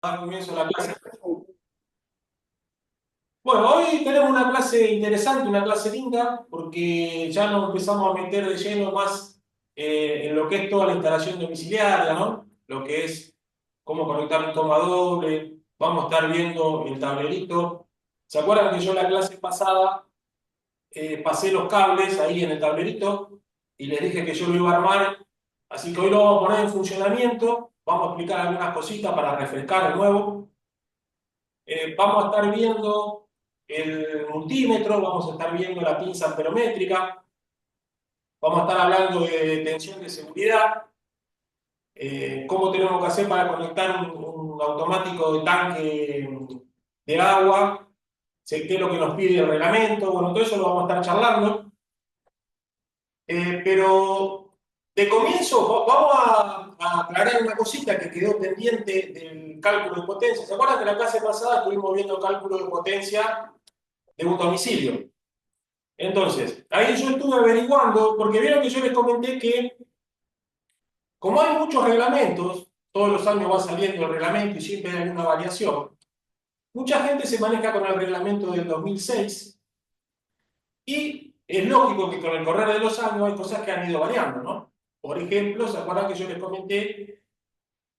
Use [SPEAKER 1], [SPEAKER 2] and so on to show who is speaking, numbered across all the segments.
[SPEAKER 1] Dar comienzo a la clase. Bueno, hoy tenemos una clase interesante, una clase linda, porque ya nos empezamos a meter de lleno más en lo que es toda la instalación domiciliaria, ¿no? Lo que es cómo conectar un toma doble, vamos a estar viendo el tablerito. ¿Se acuerdan que yo la clase pasada pasé los cables ahí en el tablerito y les dije que yo lo iba a armar? Así que hoy lo vamos a poner en funcionamiento, vamos a explicar algunas cositas para refrescar de nuevo. Vamos a estar viendo el multímetro, vamos a estar viendo la pinza amperométrica, vamos a estar hablando de tensión de seguridad, cómo tenemos que hacer para conectar un automático de tanque de agua, qué es lo que nos pide el reglamento, bueno, todo eso lo vamos a estar charlando. Pero de comienzo vamos a aclarar una cosita que quedó pendiente del cálculo de potencia. ¿Se acuerdan que la clase pasada estuvimos viendo cálculo de potencia de un domicilio? Entonces, ahí yo estuve averiguando, porque vieron que yo les comenté que, como hay muchos reglamentos, todos los años va saliendo el reglamento y siempre hay alguna variación, mucha gente se maneja con el reglamento del 2006 y es lógico que con el correr de los años hay cosas que han ido variando, ¿no? Por ejemplo, ¿se acuerdan que yo les comenté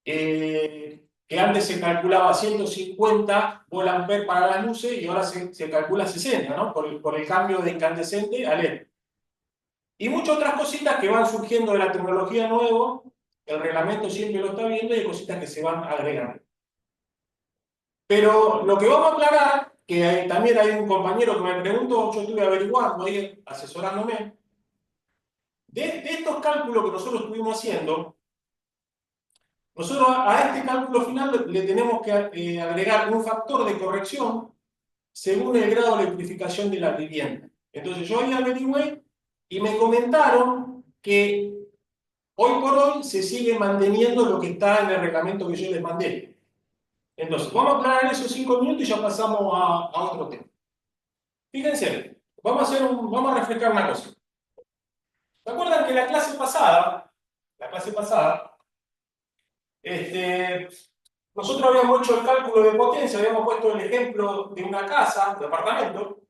[SPEAKER 1] que antes se calculaba 150 volt-ampere para las luces y ahora se calcula 60, ¿no? Por el cambio de incandescente a LED. Y muchas otras cositas que van surgiendo de la tecnología nueva, el reglamento siempre lo está viendo y hay cositas que se van agregando. Pero lo que vamos a aclarar, que también hay un compañero que me preguntó, yo estuve averiguando ahí, asesorándome, de estos cálculos que nosotros estuvimos haciendo, nosotros a este cálculo final le tenemos que agregar un factor de corrección según el grado de electrificación de la vivienda. Entonces yo ahí averigüé y me comentaron que hoy por hoy se sigue manteniendo lo que está en el reglamento que yo les mandé. Entonces, vamos a aclarar esos 5 minutos y ya pasamos a otro tema. Fíjense, vamos a refrescar una cosa. ¿Se acuerdan que la clase pasada, este, nosotros habíamos hecho el cálculo de potencia, habíamos puesto el ejemplo de una casa, de apartamento,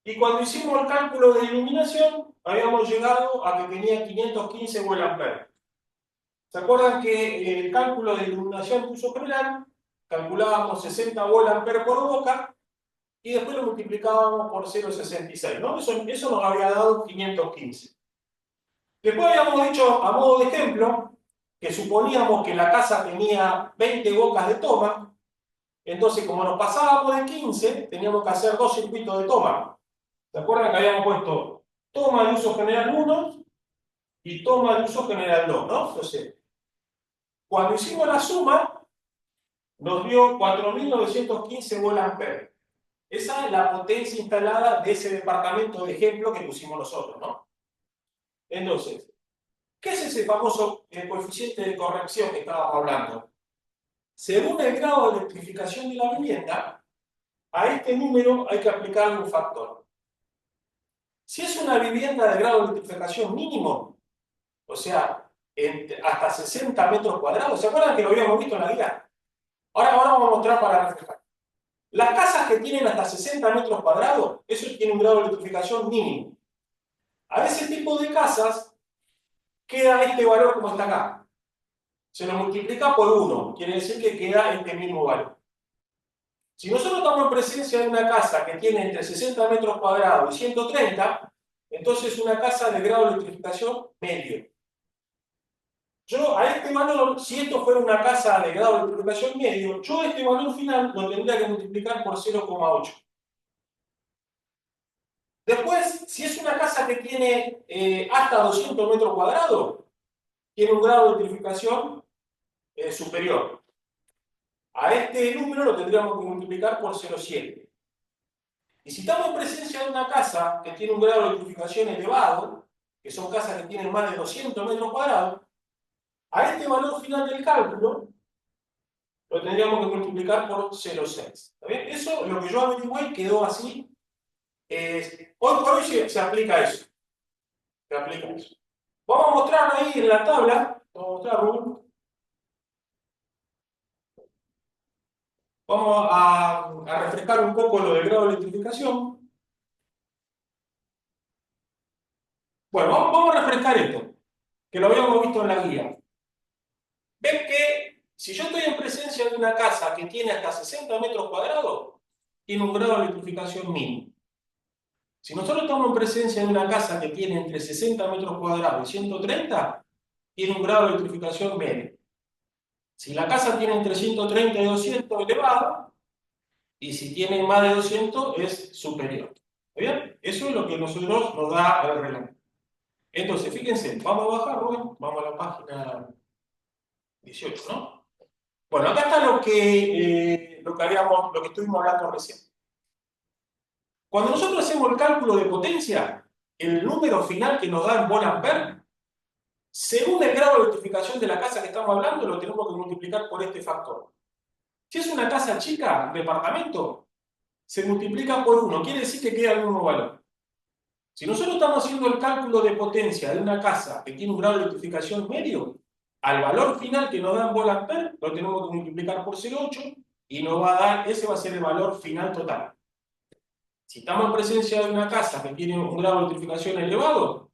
[SPEAKER 1] y cuando hicimos el cálculo de iluminación, habíamos llegado a que tenía 515 volt-ampere. ¿Se acuerdan que el cálculo de iluminación de uso general calculábamos 60 volt-ampere por boca y después lo multiplicábamos por 0,66, ¿no? Eso nos había dado 515. Después habíamos dicho, a modo de ejemplo, que suponíamos que la casa tenía 20 bocas de toma, entonces como nos pasábamos de 15, teníamos que hacer dos circuitos de toma. ¿Se acuerdan que habíamos puesto toma de uso general 1 y toma de uso general 2, ¿no? Entonces, cuando hicimos la suma, nos dio 4.915 volt-ampere. Esa es la potencia instalada de ese departamento de ejemplo que pusimos nosotros, ¿no? Entonces, ¿qué es ese famoso coeficiente de corrección que estábamos hablando? Según el grado de electrificación de la vivienda, a este número hay que aplicarle un factor. Si es una vivienda de grado de electrificación mínimo, o sea, hasta 60 metros cuadrados, ¿se acuerdan que lo habíamos visto en la guía? Ahora vamos a mostrar para reflejar. Las casas que tienen hasta 60 metros cuadrados, eso tiene un grado de electrificación mínimo. A ese tipo de casas queda este valor como está acá. Se lo multiplica por 1, quiere decir que queda este mismo valor. Si nosotros estamos en presencia de una casa que tiene entre 60 metros cuadrados y 130, entonces es una casa de grado de electrificación medio. Yo a este valor, si esto fuera una casa de grado de electrificación medio, yo este valor final lo tendría que multiplicar por 0,8. Después, si es una casa que tiene hasta 200 metros cuadrados, tiene un grado de electrificación superior. A este número lo tendríamos que multiplicar por 0,7. Y si estamos en presencia de una casa que tiene un grado de electrificación elevado, que son casas que tienen más de 200 metros cuadrados, a este valor final del cálculo lo tendríamos que multiplicar por 0,6. ¿Está bien? Eso, lo que yo averigué, quedó así. Hoy por hoy se aplica eso. Se aplica eso. Vamos a mostrar ahí en la tabla. Vamos a mostrar, Rubén. Vamos a refrescar un poco lo del grado de electrificación. Bueno, vamos a refrescar esto, que lo habíamos visto en la guía. Ven que si yo estoy en presencia de una casa que tiene hasta 60 metros cuadrados, tiene un grado de electrificación mínimo. Si nosotros estamos en presencia de una casa que tiene entre 60 metros cuadrados y 130, tiene un grado de electrificación medio. Si la casa tiene entre 130 y 200, elevado, y si tiene más de 200, es superior. ¿Está bien? Eso es lo que nosotros nos da el reloj. Entonces, fíjense, vamos a bajar, Rubén, vamos a la página 18, ¿no? Bueno, acá está lo que estuvimos hablando recién. Cuando nosotros hacemos el cálculo de potencia, el número final que nos da en volt-ampere, según el grado de electrificación de la casa que estamos hablando, lo tenemos que multiplicar por este factor. Si es una casa chica, un departamento, se multiplica por 1, quiere decir que queda el mismo valor. Si nosotros estamos haciendo el cálculo de potencia de una casa que tiene un grado de electrificación medio, al valor final que nos da en volt-ampere, lo tenemos que multiplicar por 0,8 y nos va a dar, ese va a ser el valor final total. Si estamos en presencia de una casa que tiene un grado de electrificación elevado,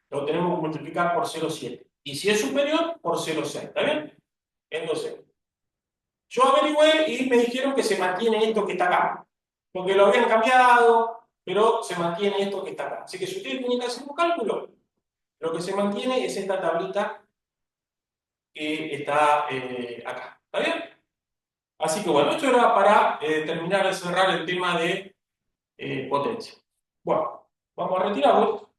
[SPEAKER 1] lo tenemos que multiplicar por 0,7. Y si es superior, por 0,6. ¿Está bien? Entonces, yo averigüé y me dijeron que se mantiene esto que está acá. Porque lo habían cambiado, pero se mantiene esto que está acá. Así que si ustedes tienen que hacer un cálculo, lo que se mantiene es esta tablita que está acá. ¿Está bien? Así que bueno, esto era para terminar de cerrar el tema de potencia. Bueno, vamos a retirarlo.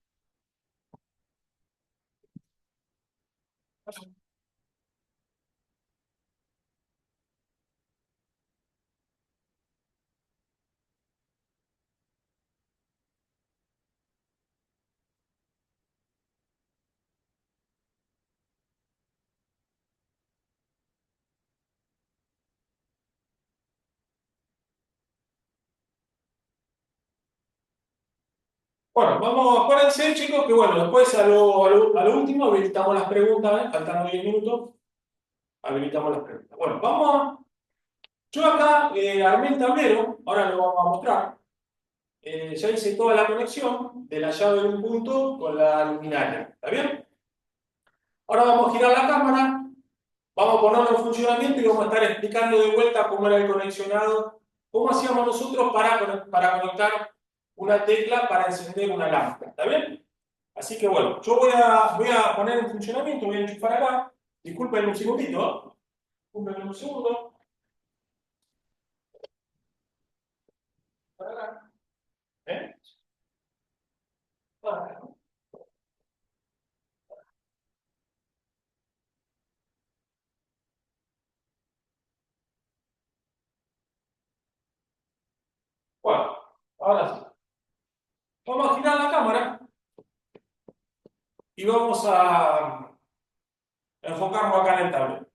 [SPEAKER 1] Bueno, vamos, acuérdense, chicos, que bueno, después a lo último habilitamos las preguntas, faltando 10 minutos, habilitamos las preguntas. Bueno, yo acá armé el tablero, ahora lo vamos a mostrar. Ya hice toda la conexión de la llave de un punto con la luminaria, ¿está bien? Ahora vamos a girar la cámara, vamos a ponerlo en funcionamiento y vamos a estar explicando de vuelta cómo era el conexionado, cómo hacíamos nosotros para conectar una tecla para encender una lámpara, ¿está bien? Así que bueno, yo voy a poner en funcionamiento, voy a enchufar acá. Disculpen un segundito, ¿no? Disculpen un segundo. Para acá. ¿Eh? Para acá. Bueno, ahora sí. Vamos a girar la cámara y vamos a enfocarnos acá en el tablero.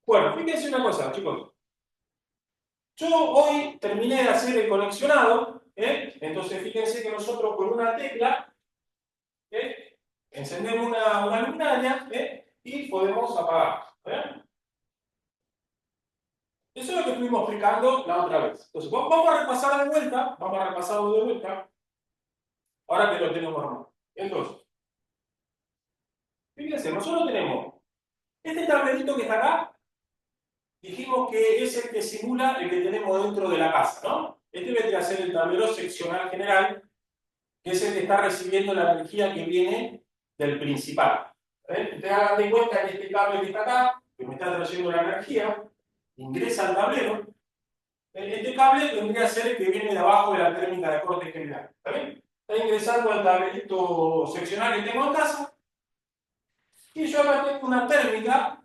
[SPEAKER 1] Bueno, fíjense una cosa, chicos. Yo hoy terminé de hacer el conexionado, ¿eh? Entonces fíjense que nosotros con una tecla, ¿eh? Encendemos una luminaria, ¿eh? Y podemos apagar. ¿Eh? Eso es lo que estuvimos explicando la otra vez. Entonces, vamos a repasar de vuelta, vamos a repasarlo de vuelta, ahora que lo tenemos armado. Entonces, fíjense, nosotros tenemos este tablerito que está acá, dijimos que es el que simula el que tenemos dentro de la casa, ¿no? Este vendría a ser el tablero seccional general, que es el que está recibiendo la energía que viene del principal. Ustedes hagan de cuenta que este cable que está acá, que me está trayendo la energía, ingresa al tablero. Este cable tendría que ser el que viene de abajo de la térmica de corte general. ¿Está bien? Está ingresando al tablerito seccional que tengo en casa. Y yo acá tengo una térmica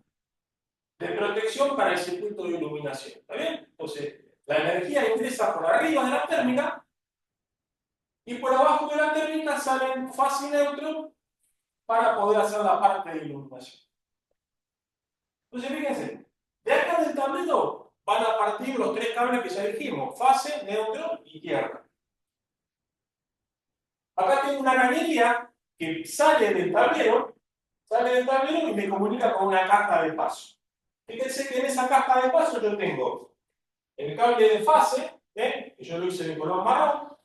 [SPEAKER 1] de protección para el circuito de iluminación. ¿Está bien? Entonces, la energía ingresa por arriba de la térmica y por abajo de la térmica salen fase y neutro para poder hacer la parte de iluminación. Entonces, fíjense, de acá del tablero van a partir los tres cables que ya dijimos: fase, neutro y tierra. Acá tengo una cañería que sale del tablero y me comunica con una caja de paso. Fíjense que en esa caja de paso yo tengo el cable de fase, que yo lo hice de color marrón,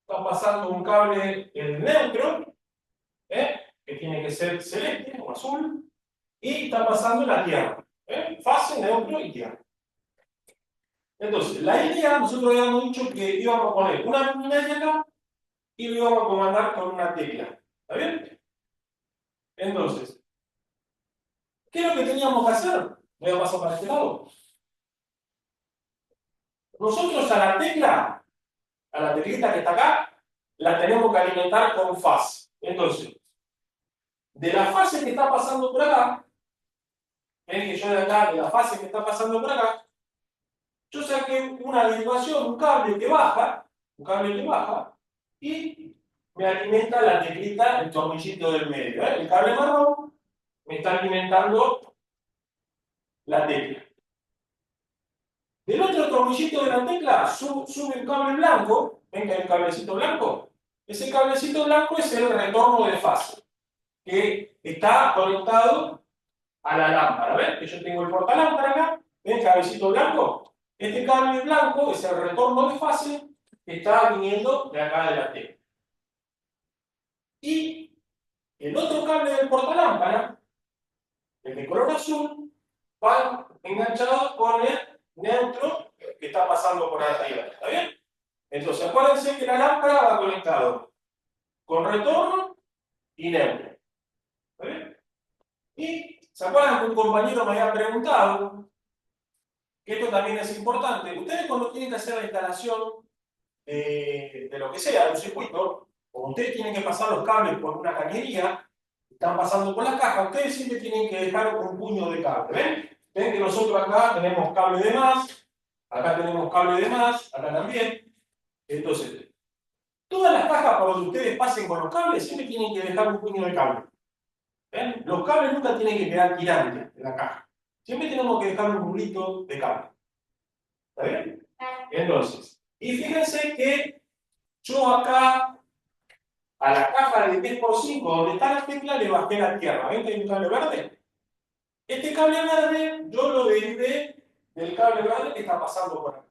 [SPEAKER 1] está pasando un cable neutro, que tiene que ser celeste o azul, y está pasando la tierra, fase, neutro y tierra. Entonces, la idea, nosotros habíamos dicho que íbamos a poner una luminaria acá y lo íbamos a comandar con una tecla. ¿Está bien? Entonces, ¿qué es lo que teníamos que hacer? Voy a pasar para este lado. Nosotros a la teclita que está acá, la tenemos que alimentar con fase. Entonces, de la fase que está pasando por acá, ven que yo de acá, de la fase que está pasando por acá, yo saqué una derivación, un cable que baja, y me alimenta la teclita, el tornillito del medio. El cable marrón me está alimentando la tecla. Del otro tornillito de la tecla sube un cable blanco, ven que hay un cablecito blanco. Ese cablecito blanco es el retorno de fase, que está conectado a la lámpara. ¿Ven? Que yo tengo el portalámpara acá, ¿ven el cablecito blanco? Este cable blanco es el retorno de fase que está viniendo de acá de la tecla. Y el otro cable del portalámpara, el de color azul, va enganchado con el neutro que está pasando por arriba. ¿Está bien? Entonces, acuérdense que la lámpara va conectado con retorno y neutro. ¿Está bien? Y se acuerdan que un compañero me había preguntado, que esto también es importante, ustedes cuando tienen que hacer la instalación de lo que sea, de un circuito, como ustedes tienen que pasar los cables por una cañería, están pasando por la caja, ustedes siempre tienen que dejar un puño de cable. ¿Ven? Ven que nosotros acá tenemos cable de más, acá tenemos cable de más, acá también. Entonces, todas las cajas por donde ustedes pasen con los cables siempre tienen que dejar un puño de cable. ¿Ven? Los cables nunca tienen que quedar tirantes en la caja. Siempre tenemos que dejar un rulito de cable. ¿Está bien? Entonces, y fíjense que yo acá a la caja de 3x5 donde está la tecla le bajé la tierra. ¿Ven que hay un cable verde? Este cable verde yo lo derivé del cable verde que está pasando por acá.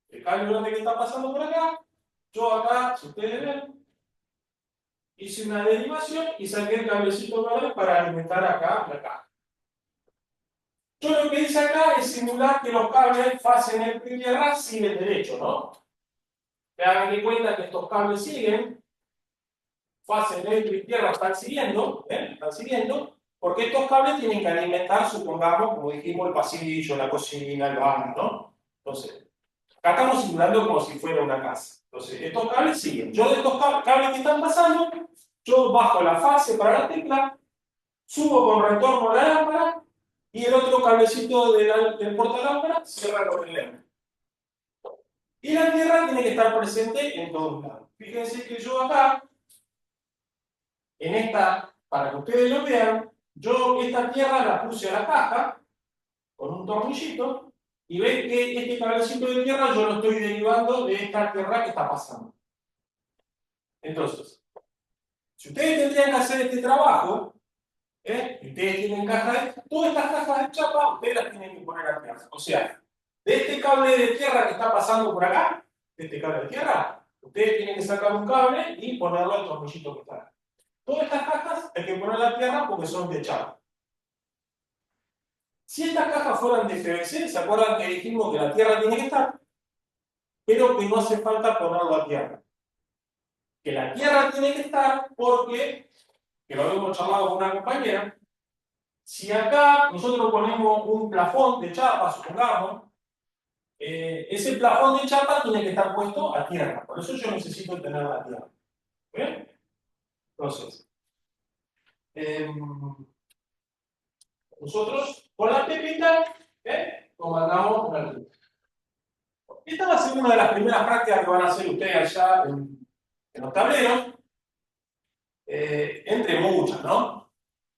[SPEAKER 1] El cable verde que está pasando por acá, yo acá, si ustedes ven, hice una derivación y saqué el cablecito verde para alimentar acá la caja. Yo lo que hice acá es simular que los cables fase neutro y tierra siguen derecho, ¿no? Que hagan de cuenta que estos cables siguen, fase neutro y tierra están siguiendo, están siguiendo, porque estos cables tienen que alimentar, supongamos, como dijimos, el pasillo, la cocina, el baño, ¿no? Entonces, acá estamos simulando como si fuera una casa. Entonces, estos cables siguen. Yo de estos cables que están pasando, yo bajo la fase para la tecla, subo con retorno a la lámpara, y el otro cablecito del portalámpara cierra con el lente. Y la tierra tiene que estar presente en todos lados. Fíjense que yo acá, en esta, para que ustedes lo vean, yo esta tierra la puse a la caja con un tornillito y ven que este cablecito de tierra yo lo estoy derivando de esta tierra que está pasando. Entonces, si ustedes tendrían que hacer este trabajo, y ustedes tienen todas estas cajas de chapa, ustedes las tienen que poner acá. O sea, de este cable de tierra que está pasando por acá, de este cable de tierra, ustedes tienen que sacar un cable y ponerlo al tornillito que está acá. Todas estas cajas hay que poner la tierra porque son de chapa. Si estas cajas fueran de PVC, ¿se acuerdan que dijimos que la tierra tiene que estar? Pero que no hace falta ponerlo a tierra. Que la tierra tiene que estar porque, que lo habíamos charlado con una compañera, si acá nosotros ponemos un plafón de chapa, supongamos, ese plafón de chapa tiene que estar puesto a tierra. Por eso yo necesito tener la tierra. ¿Bien? Entonces, nosotros con la pepita comandamos una tierra. Esta va a ser una de las primeras prácticas que van a hacer ustedes allá en los tableros, entre muchas, ¿no?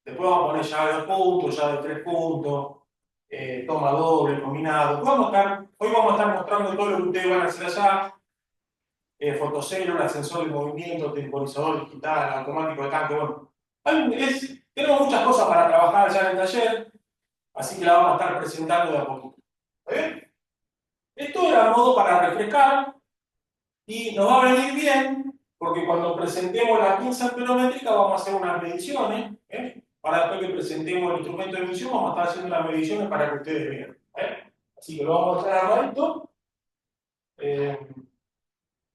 [SPEAKER 1] Después vamos a poner llave de 2 puntos, llave de 3 puntos, toma doble, combinado. Hoy vamos a estar mostrando todo lo que ustedes van a hacer allá. Fotocélulas, sensor de movimiento, temporizador digital, automático de tanque. Bueno, tenemos muchas cosas para trabajar allá en el taller. Así que la vamos a estar presentando de a poquito. ¿Está bien? Esto era modo para refrescar y nos va a venir bien porque cuando presentemos la pinza amperométrica vamos a hacer unas mediciones. Para después que presentemos el instrumento de medición vamos a estar haciendo las mediciones para que ustedes vean. Así que lo vamos a hacer armadito.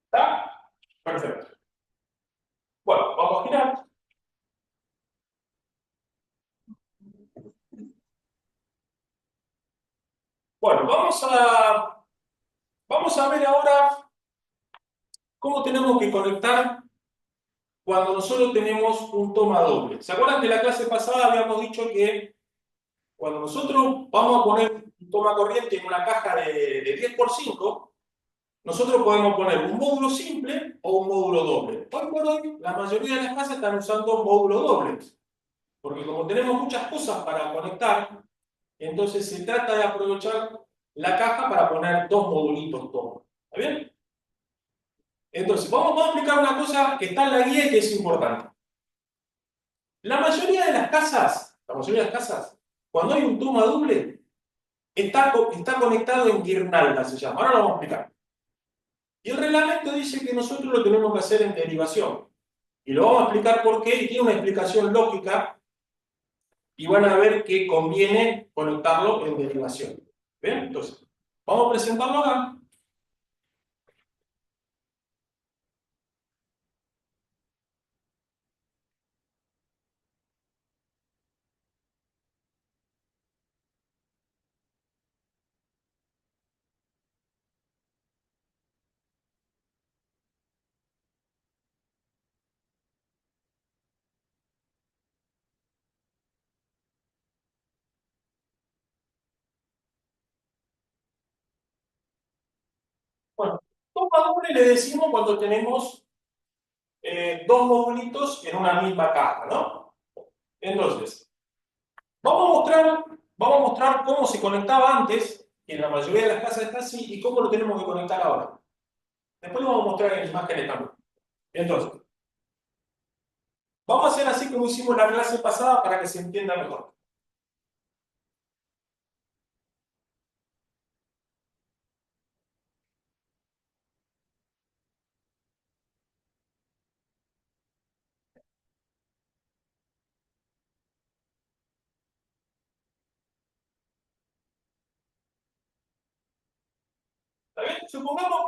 [SPEAKER 1] ¿Está? Perfecto. Bueno, vamos a girar. Bueno, vamos a ver ahora cómo tenemos que conectar cuando nosotros tenemos un toma doble. ¿Se acuerdan que en la clase pasada habíamos dicho que cuando nosotros vamos a poner un toma corriente en una caja de 10 por 5, nosotros podemos poner un módulo simple o un módulo doble? Hoy por hoy, la mayoría de las casas están usando módulos dobles, porque como tenemos muchas cosas para conectar, entonces se trata de aprovechar la caja para poner dos modulitos toma. ¿Está bien? Entonces, vamos a explicar una cosa que está en la guía y que es importante. La mayoría de las casas, cuando hay un toma doble, está conectado en guirnalda, se llama. Ahora lo vamos a explicar. Y el reglamento dice que nosotros lo tenemos que hacer en derivación. Y lo vamos a explicar por qué, y tiene una explicación lógica, y van a ver que conviene conectarlo en derivación. ¿Bien? Entonces, vamos a presentarlo acá. Bueno, toma doble le decimos cuando tenemos dos modulitos en una misma caja, ¿no? Entonces, vamos a mostrar cómo se conectaba antes, que en la mayoría de las casas está así, y cómo lo tenemos que conectar ahora. Después lo vamos a mostrar en imágenes también. Entonces, vamos a hacer así como hicimos la clase pasada para que se entienda mejor. ¿Está bien? Supongamos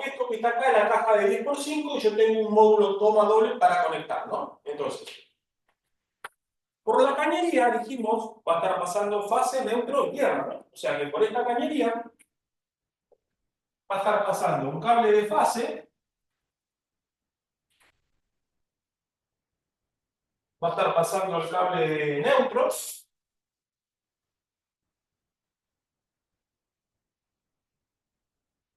[SPEAKER 1] que esto que está acá es la caja de 10 por 5 y yo tengo un módulo toma doble para conectar, ¿no? Entonces, por la cañería, dijimos, va a estar pasando fase, neutro y tierra, ¿no? O sea que por esta cañería va a estar pasando un cable de fase, va a estar pasando el cable de neutros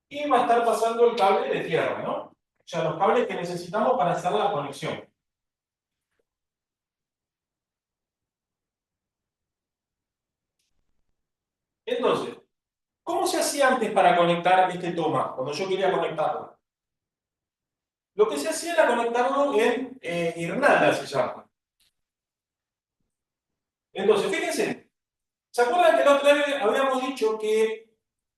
[SPEAKER 1] y va a estar pasando el cable de tierra, ¿no? O sea, los cables que necesitamos para hacer la conexión. Entonces, ¿cómo se hacía antes para conectar este toma? Cuando yo quería conectarlo. Lo que se hacía era conectarlo en guirnalda, se llama. Entonces, fíjense, ¿se acuerdan que la otra vez habíamos dicho que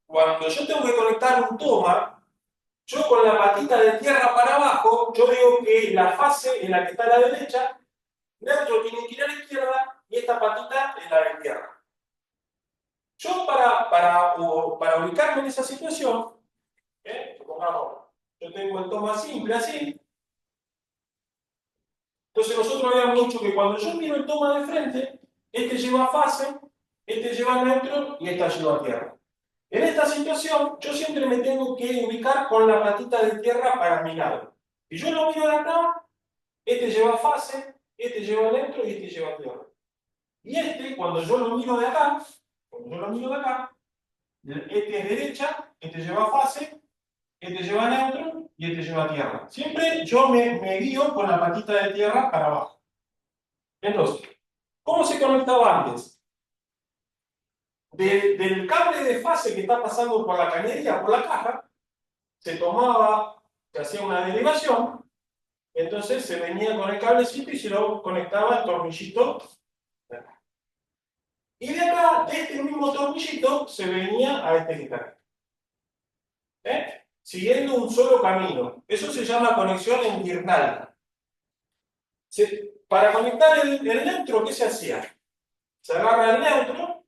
[SPEAKER 1] cuando yo tengo que conectar un toma, yo con la patita de tierra para abajo, yo digo que la fase en la que está a la derecha, neutro tiene que ir a la izquierda y esta patita es la de tierra. Yo para ubicarme en esa situación, supongamos, yo tengo el toma simple así, entonces nosotros habíamos dicho que cuando yo miro el toma de frente, este lleva fase, este lleva neutro y esta lleva tierra. En esta situación, yo siempre me tengo que ubicar con la patita de tierra para mi lado. Si yo lo miro de acá, este lleva fase, este lleva neutro y este lleva tierra. Y este, cuando yo lo miro de acá, este es derecha, este lleva fase, este lleva neutro y este lleva tierra. Siempre yo me guío con la patita de tierra para abajo. Entonces, ¿cómo se conectaba antes? Del cable de fase que está pasando por la cañería, por la caja, se tomaba, se hacía una derivación, entonces se venía con el cablecito y se lo conectaba al tornillito. Y de acá, de este mismo tornillito, se venía a este que está acá. Siguiendo un solo camino. Eso se llama conexión en guirnalda. Para conectar el neutro, ¿qué se hacía? Se agarra el neutro,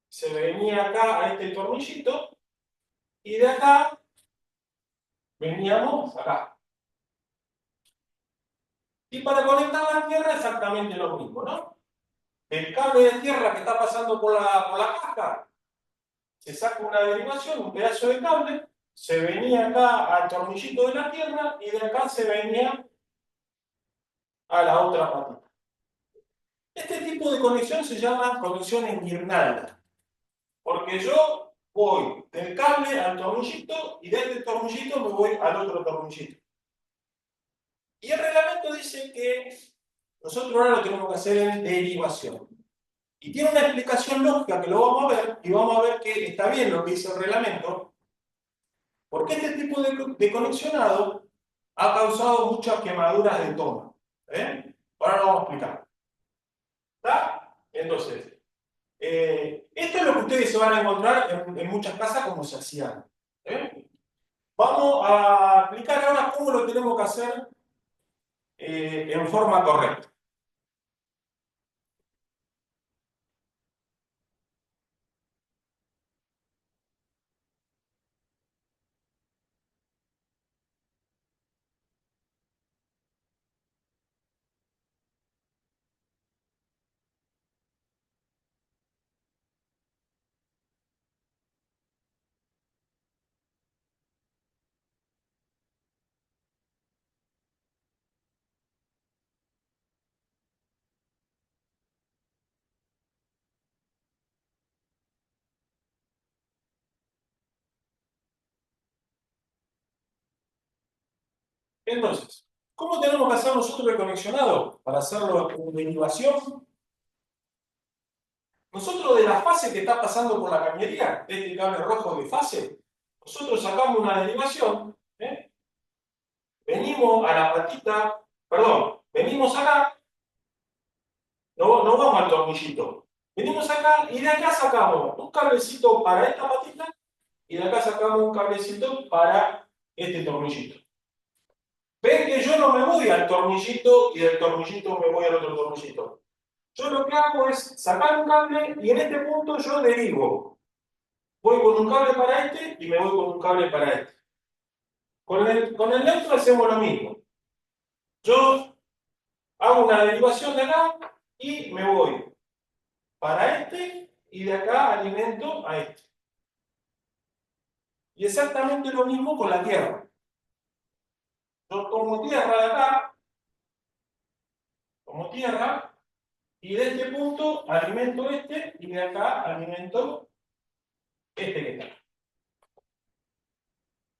[SPEAKER 1] se venía acá a este tornillito, y de acá veníamos acá. Y para conectar la tierra exactamente lo mismo, ¿no? El cable de tierra que está pasando por la caja, se saca una derivación, un pedazo de cable, se venía acá al tornillito de la tierra y de acá se venía a la otra patita. Este tipo de conexión se llama conexión en guirnalda, porque yo voy del cable al tornillito y desde el tornillito me voy al otro tornillito. Y el reglamento dice que nosotros ahora lo tenemos que hacer en derivación. Y tiene una explicación lógica que lo vamos a ver, y vamos a ver que está bien lo que dice el reglamento, porque este tipo de conexionado ha causado muchas quemaduras de toma. Ahora lo vamos a explicar. ¿Está? Entonces, esto es lo que ustedes se van a encontrar en muchas casas como se hacían. Vamos a explicar ahora cómo lo tenemos que hacer en forma correcta. Entonces, ¿cómo tenemos que hacer nosotros el conexionado para hacerlo en derivación? Nosotros de la fase que está pasando por la cañería, de este cable rojo de fase, nosotros sacamos una derivación, venimos a la patita, perdón, venimos acá, no vamos al tornillito, venimos acá y de acá sacamos un cablecito para esta patita y de acá sacamos un cablecito para este tornillito. Ven que yo no me voy al tornillito y del tornillito me voy al otro tornillito. Yo lo que hago es sacar un cable y en este punto yo derivo. Voy con un cable para este y me voy con un cable para este. Con el neutro hacemos lo mismo. Yo hago una derivación de acá y me voy para este y de acá alimento a este. Y exactamente lo mismo con la tierra. Yo tomo tierra de acá, tomo tierra y de este punto alimento este y de acá alimento este que está.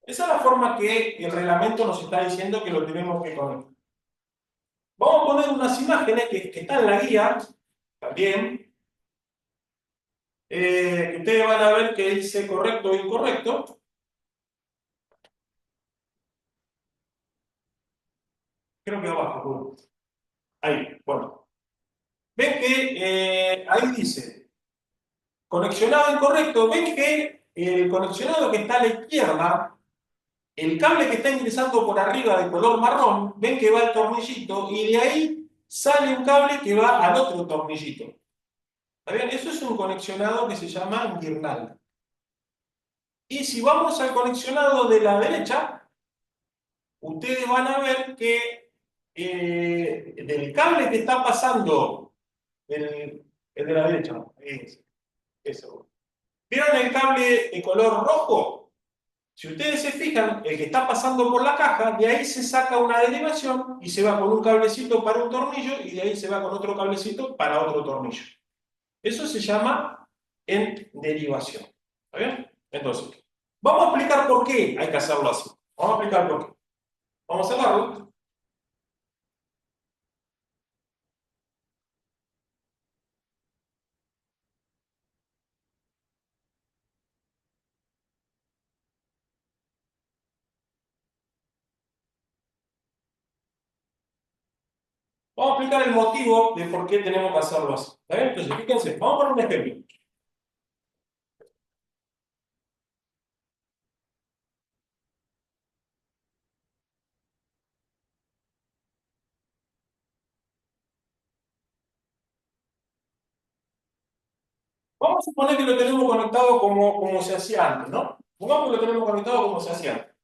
[SPEAKER 1] Esa es la forma que el reglamento nos está diciendo que lo tenemos que conectar. Vamos a poner unas imágenes que están en la guía también, que ustedes van a ver que dice correcto o incorrecto. Creo que abajo. Ahí, bueno. Ven que ahí dice conexionado incorrecto. Ven que el conexionado que está a la izquierda, el cable que está ingresando por arriba de color marrón, ven que va al tornillito y de ahí sale un cable que va al otro tornillito. ¿Está bien? Eso es un conexionado que se llama guirnalda. Y si vamos al conexionado de la derecha, ustedes van a ver que del cable que está pasando, el de la derecha, ¿no? Eso. ¿Vieron el cable de color rojo? Si ustedes se fijan, el que está pasando por la caja, de ahí se saca una derivación y se va con un cablecito para un tornillo y de ahí se va con otro cablecito para otro tornillo. Eso se llama en derivación. ¿Está bien? Entonces, vamos a explicar por qué hay que hacerlo así. Vamos a explicar por qué. Vamos a cerrarlo. Vamos a explicar el motivo de por qué tenemos que hacerlo así. ¿Está bien? Entonces, fíjense, vamos a poner un ejemplo. Vamos a suponer que lo tenemos conectado como se hacía antes, ¿no? Pongamos que lo tenemos conectado como se hacía antes.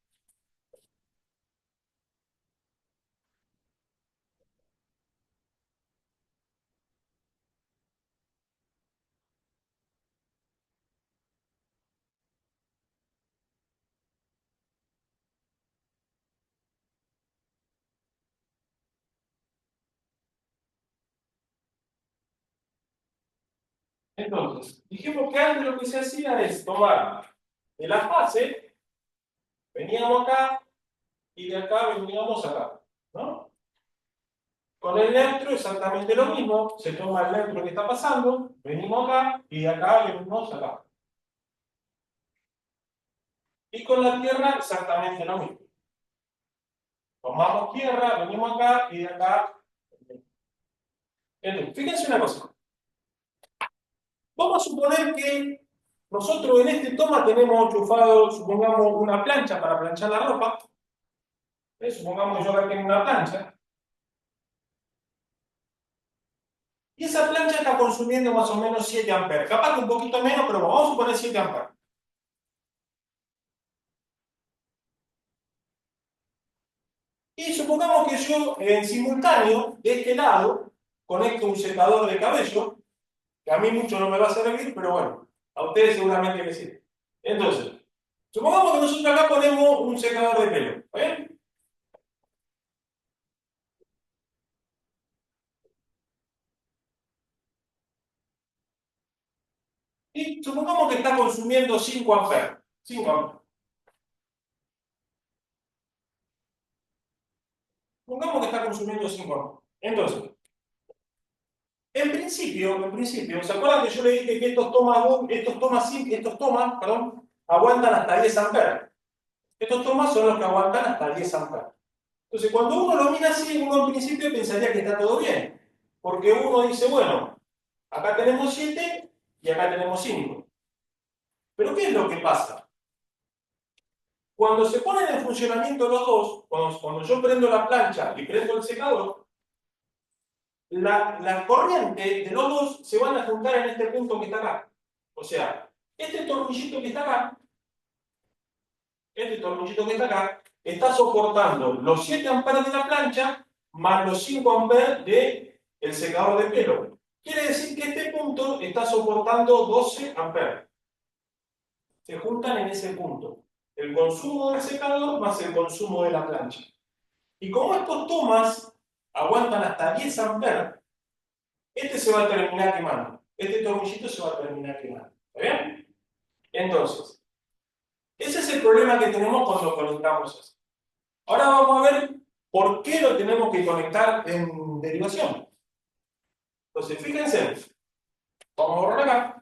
[SPEAKER 1] Entonces, dijimos que antes lo que se hacía es tomar de la fase, veníamos acá y de acá veníamos acá, ¿no? Con el neutro exactamente lo mismo, se toma el neutro que está pasando, venimos acá y de acá venimos acá. Y con la Tierra exactamente lo mismo. Tomamos Tierra, venimos acá y de acá. Entonces, fíjense una cosa. Vamos a suponer que nosotros en este toma tenemos enchufado, supongamos, una plancha para planchar la ropa. Supongamos que yo acá tengo una plancha. Y esa plancha está consumiendo más o menos 7 amperes. Capaz que un poquito menos, pero vamos a suponer 7 amperes. Y supongamos que yo en simultáneo, de este lado, conecto un secador de cabello, que a mí mucho no me va a servir, pero bueno, a ustedes seguramente que sí. Entonces, supongamos que nosotros acá ponemos un secador de pelo. ¿Está bien? Y supongamos que está consumiendo 5 amperes. 5 amperes. Supongamos que está consumiendo 5 amperes. Entonces, en principio, ¿se acuerdan que yo le dije que estos tomas, perdón, aguantan hasta 10 amperes? Estos tomas son los que aguantan hasta 10 amperes. Entonces, cuando uno lo mira así, uno en principio pensaría que está todo bien. Porque uno dice, bueno, acá tenemos 7 y acá tenemos 5. Pero ¿qué es lo que pasa? Cuando se ponen en funcionamiento los dos, cuando yo prendo la plancha y prendo el secador, la corriente de los dos se van a juntar en este punto que está acá. O sea, este tornillito que está acá, este tornillito que está acá, está soportando los 7 amperes de la plancha más los 5 amperes del secador de pelo. Quiere decir que este punto está soportando 12 amperes. Se juntan en ese punto. El consumo del secador más el consumo de la plancha. Y como estos tomas aguantan hasta 10 amperes, este se va a terminar quemando. Este tornillito se va a terminar quemando. ¿Está bien? Entonces, ese es el problema que tenemos cuando conectamos así. Ahora vamos a ver por qué lo tenemos que conectar en derivación. Entonces, fíjense, vamos a borrar acá.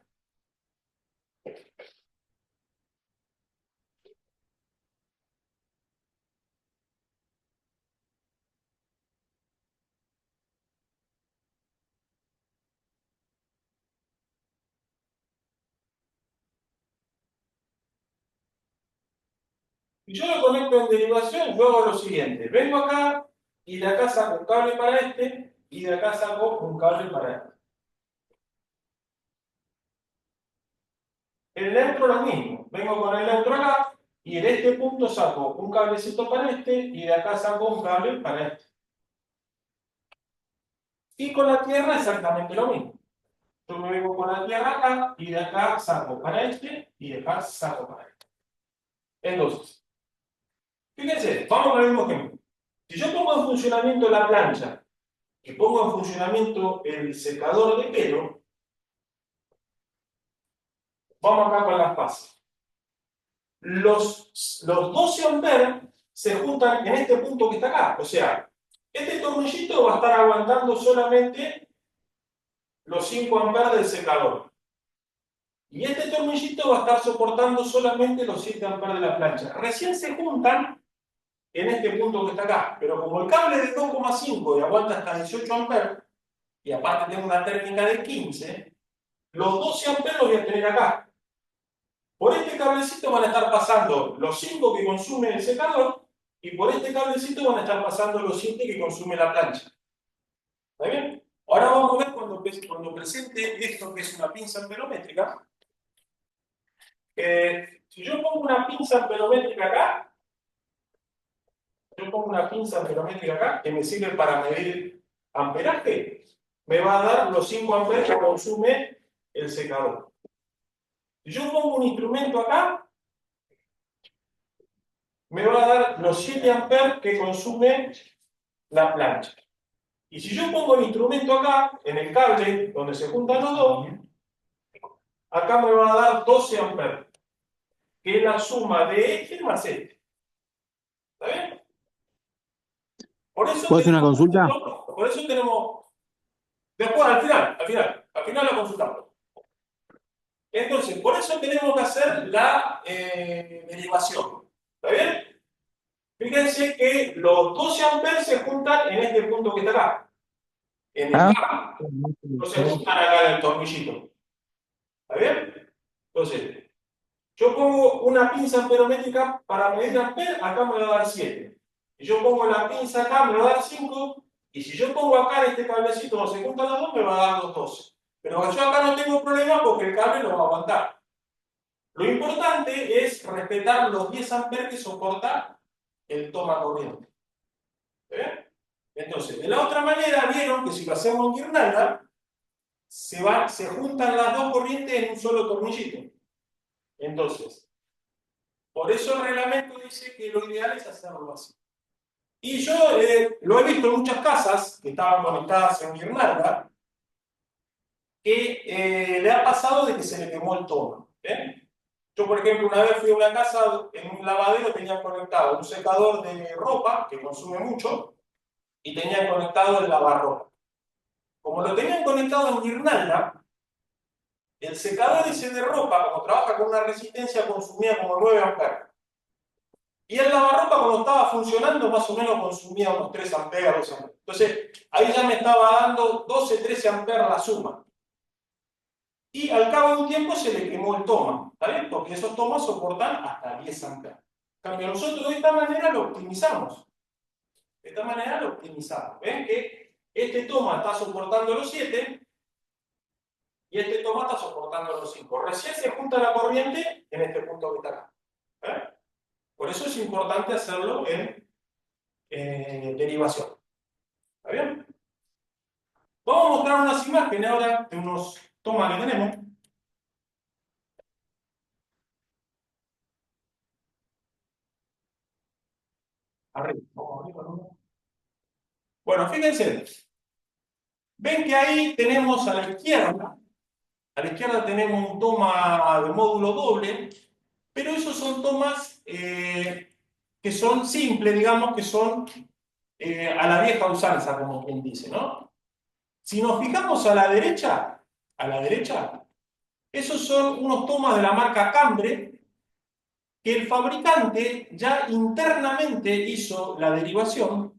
[SPEAKER 1] Y yo lo conecto en derivación, yo hago lo siguiente. Vengo acá y de acá saco un cable para este y de acá saco un cable para este. El neutro lo mismo. Vengo con el neutro acá y en este punto saco un cablecito para este y de acá saco un cable para este. Y con la tierra exactamente lo mismo. Yo me vengo con la tierra acá y de acá saco para este y de acá saco para este. Entonces, fíjense, vamos con el mismo ejemplo. Si yo pongo en funcionamiento la plancha y pongo en funcionamiento el secador de pelo, vamos acá con las fases. Los 12 amperes se juntan en este punto que está acá. O sea, este tornillito va a estar aguantando solamente los 5 amperes del secador. Y este tornillito va a estar soportando solamente los 7 amperes de la plancha. Recién se juntan en este punto que está acá. Pero como el cable es de 2,5 y aguanta hasta 18 amperes, y aparte tengo una térmica de 15, los 12 amperes los voy a tener acá. Por este cablecito van a estar pasando los 5 que consume el secador, y por este cablecito van a estar pasando los 7 que consume la plancha. ¿Está bien? Ahora vamos a ver cuando presente esto que es una pinza amperométrica. Si yo pongo una pinza amperométrica acá, que me sirve para medir amperaje, me va a dar los 5 amperes que consume el secador. Si yo pongo un instrumento acá, me va a dar los 7 amperes que consume la plancha. Y si yo pongo el instrumento acá, en el cable donde se juntan los dos, acá me va a dar 12 amperes, que es la suma de este más este. ¿Está bien? Por eso
[SPEAKER 2] ¿Puedo hacer una
[SPEAKER 1] tenemos,
[SPEAKER 2] consulta?
[SPEAKER 1] por eso tenemos, después al final la consultamos. Entonces, por eso tenemos que hacer la derivación. ¿Está bien? Fíjense que los 12 amperes se juntan en este punto que está acá, en el
[SPEAKER 2] ¿Ah?
[SPEAKER 1] cable. No se juntan acá en el tornillito. ¿Está bien? Entonces, yo pongo una pinza amperométrica para medir amperes, acá me va a dar 7. Si yo pongo la pinza acá, me va a dar 5. Y si yo pongo acá en este cablecito donde se juntan los dos, me va a dar los 12. Pero yo acá no tengo problema porque el cable lo va a aguantar. Lo importante es respetar los 10 amperes que soporta el toma corriente. ¿Eh? Entonces, de la otra manera, vieron que si lo hacemos en guirnalda, se juntan las dos corrientes en un solo tornillito. Entonces, por eso el reglamento dice que lo ideal es hacerlo así. Y yo lo he visto en muchas casas que estaban conectadas en guirnalda, que le ha pasado de que se le quemó el toma. ¿Eh? Yo, por ejemplo, una vez fui a una casa, en un lavadero tenían conectado un secador de ropa, que consume mucho, y tenían conectado el lavarropa. Como lo tenían conectado en guirnalda, el secador ese de ropa, como trabaja con una resistencia, consumía como 9 amperes. Y el lavarropa, cuando estaba funcionando, más o menos consumía unos 3 amperes, 12 amperes. Entonces, ahí ya me estaba dando 12, 13 amperes la suma. Y al cabo de un tiempo se le quemó el toma, ¿está bien? Porque esos tomas soportan hasta 10 amperes. En cambio, nosotros de esta manera lo optimizamos. De esta manera lo optimizamos. ¿Ven que este toma está soportando los 7 y este toma está soportando los 5? Recién se junta la corriente en este punto que está acá. ¿Eh? Por eso es importante hacerlo en derivación. ¿Está bien? Vamos a mostrar unas imágenes ahora de unos tomas que tenemos. Arriba. Vamos arriba, ¿no? Bueno, fíjense. Ven que ahí tenemos a la izquierda tenemos un toma de módulo doble, pero esos son tomas que son simples, digamos, que son a la vieja usanza, como quien dice, ¿no? Si nos fijamos a la derecha, esos son unos tomas de la marca Cambre, que el fabricante ya internamente hizo la derivación.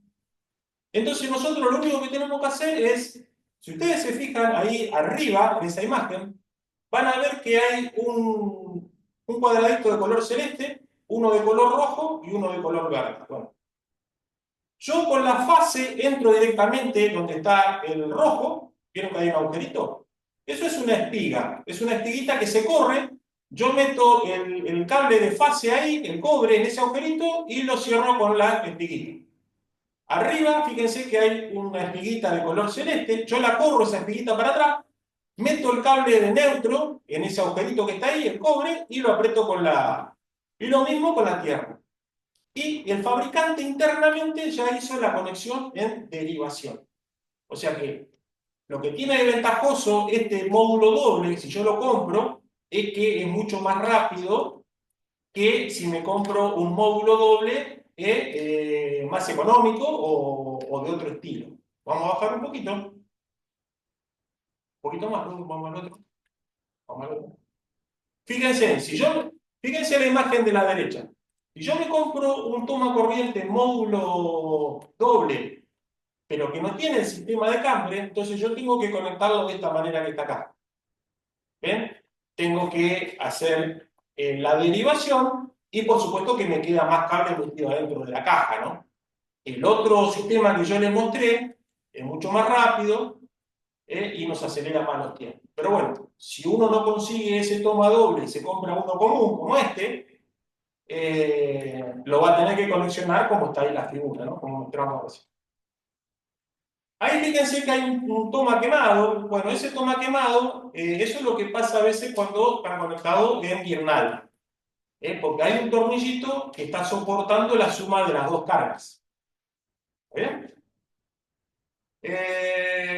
[SPEAKER 1] Entonces nosotros lo único que tenemos que hacer es, si ustedes se fijan ahí arriba en esa imagen, van a ver que hay un cuadradito de color celeste, uno de color rojo y uno de color verde. Bueno, yo con la fase entro directamente donde está el rojo, ¿vieron que hay un agujerito? Eso es una espiguita que se corre, yo meto el cable de fase ahí, el cobre en ese agujerito y lo cierro con la espiguita. Arriba, fíjense que hay una espiguita de color celeste, yo la corro esa espiguita para atrás, meto el cable de neutro en ese agujerito que está ahí, el cobre, y lo aprieto con la... Y lo mismo con la tierra. Y el fabricante internamente ya hizo la conexión en derivación. O sea que lo que tiene de ventajoso este módulo doble, si yo lo compro, es que es mucho más rápido que si me compro un módulo doble más económico o de otro estilo. Vamos a bajar un poquito más, vamos al otro. Vamos al otro. Fíjense, fíjense la imagen de la derecha. Si yo me compro un toma corriente módulo doble, pero que no tiene el sistema de cambio, entonces yo tengo que conectarlo de esta manera que está acá. ¿Ven? Tengo que hacer la derivación y por supuesto que me queda más cable metido adentro de la caja, ¿no? El otro sistema que yo les mostré es mucho más rápido y nos acelera más los tiempos. Pero bueno, si uno no consigue ese toma doble y se compra uno común como este, lo va a tener que conexionar como está ahí la figura, ¿no? Como mostramos recién. Ahí fíjense que hay un toma quemado. Bueno, ese toma quemado, eso es lo que pasa a veces cuando están conectados en guirnalda. Porque hay un tornillito que está soportando la suma de las dos cargas. ¿Bien?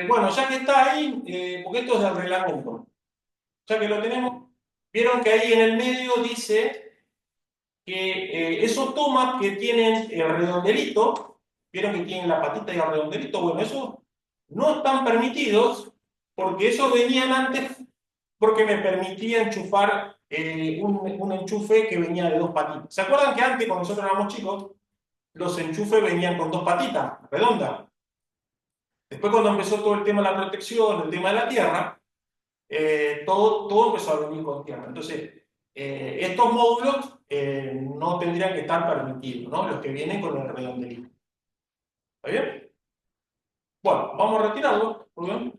[SPEAKER 1] Bueno, ya que está ahí, porque esto es del reglamento, ya que lo tenemos, vieron que ahí en el medio dice que esos tomas que tienen el redondelito, vieron que tienen la patita y el redondelito, bueno, esos no están permitidos porque esos venían antes porque me permitía enchufar un enchufe que venía de dos patitas. ¿Se acuerdan que antes, cuando nosotros éramos chicos, los enchufes venían con dos patitas, redondas? Después cuando empezó todo el tema de la protección, el tema de la tierra, todo empezó a venir con tierra. Entonces, estos módulos no tendrían que estar permitidos, ¿no? Los que vienen con el redondelito. ¿Está bien? Bueno, vamos a retirarlo, Rubén.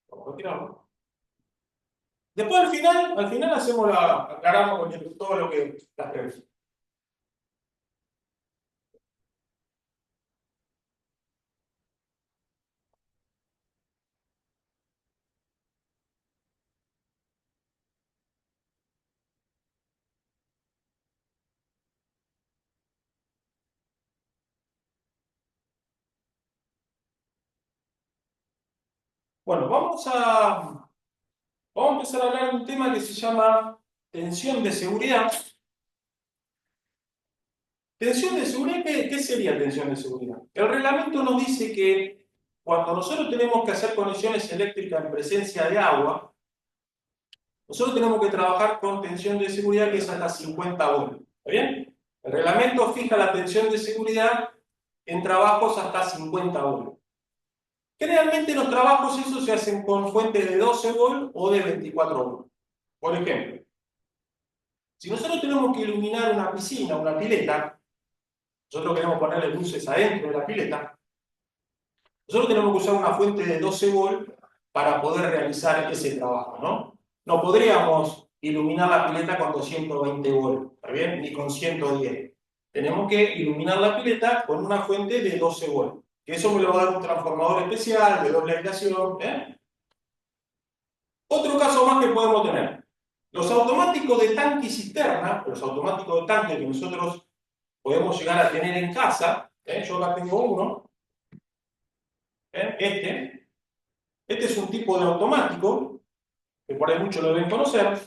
[SPEAKER 1] Vamos a retirarlo. Después al final hacemos aclaramos con todo lo que las preguntas. Bueno, vamos a empezar a hablar de un tema que se llama tensión de seguridad. Tensión de seguridad, ¿qué sería tensión de seguridad? El reglamento nos dice que cuando nosotros tenemos que hacer conexiones eléctricas en presencia de agua, nosotros tenemos que trabajar con tensión de seguridad que es hasta 50 volts. ¿Está bien? El reglamento fija la tensión de seguridad en trabajos hasta 50 volts. Generalmente los trabajos esos se hacen con fuentes de 12 volts o de 24 volts. Por ejemplo, si nosotros tenemos que iluminar una piscina, una pileta, nosotros queremos ponerle luces adentro de la pileta, nosotros tenemos que usar una fuente de 12 volts para poder realizar ese trabajo, ¿no? No podríamos iluminar la pileta con 220 volts, ¿está bien? Ni con 110. Tenemos que iluminar la pileta con una fuente de 12 volts, que eso me lo va a dar un transformador especial de doble aislación, ¿eh? Otro caso más que podemos tener. Los automáticos de tanque y cisterna, los automáticos de tanque que nosotros podemos llegar a tener en casa, yo acá tengo uno, este es un tipo de automático, que por ahí muchos lo deben conocer.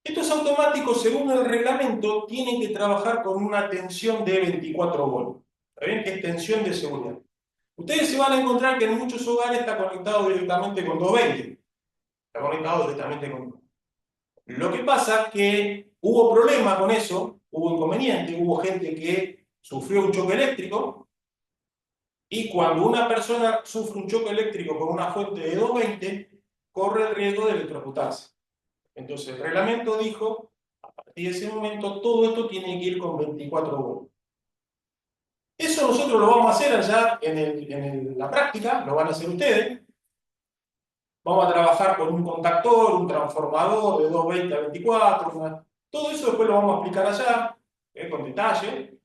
[SPEAKER 1] Estos automáticos, según el reglamento, tienen que trabajar con una tensión de 24 volts. ¿Está bien? Que es tensión de seguridad. Ustedes se van a encontrar que en muchos hogares está conectado directamente con 220. Está conectado directamente con... Lo que pasa es que hubo problema con eso, hubo inconveniente, hubo gente que sufrió un choque eléctrico y cuando una persona sufre un choque eléctrico con una fuente de 220, corre el riesgo de electrocutarse. Entonces el reglamento dijo, a partir de ese momento todo esto tiene que ir con 24 volts. Eso nosotros lo vamos a hacer allá en la práctica, lo van a hacer ustedes. Vamos a trabajar con un contactor, un transformador de 220 a 24, todo eso después lo vamos a explicar allá, con detalle,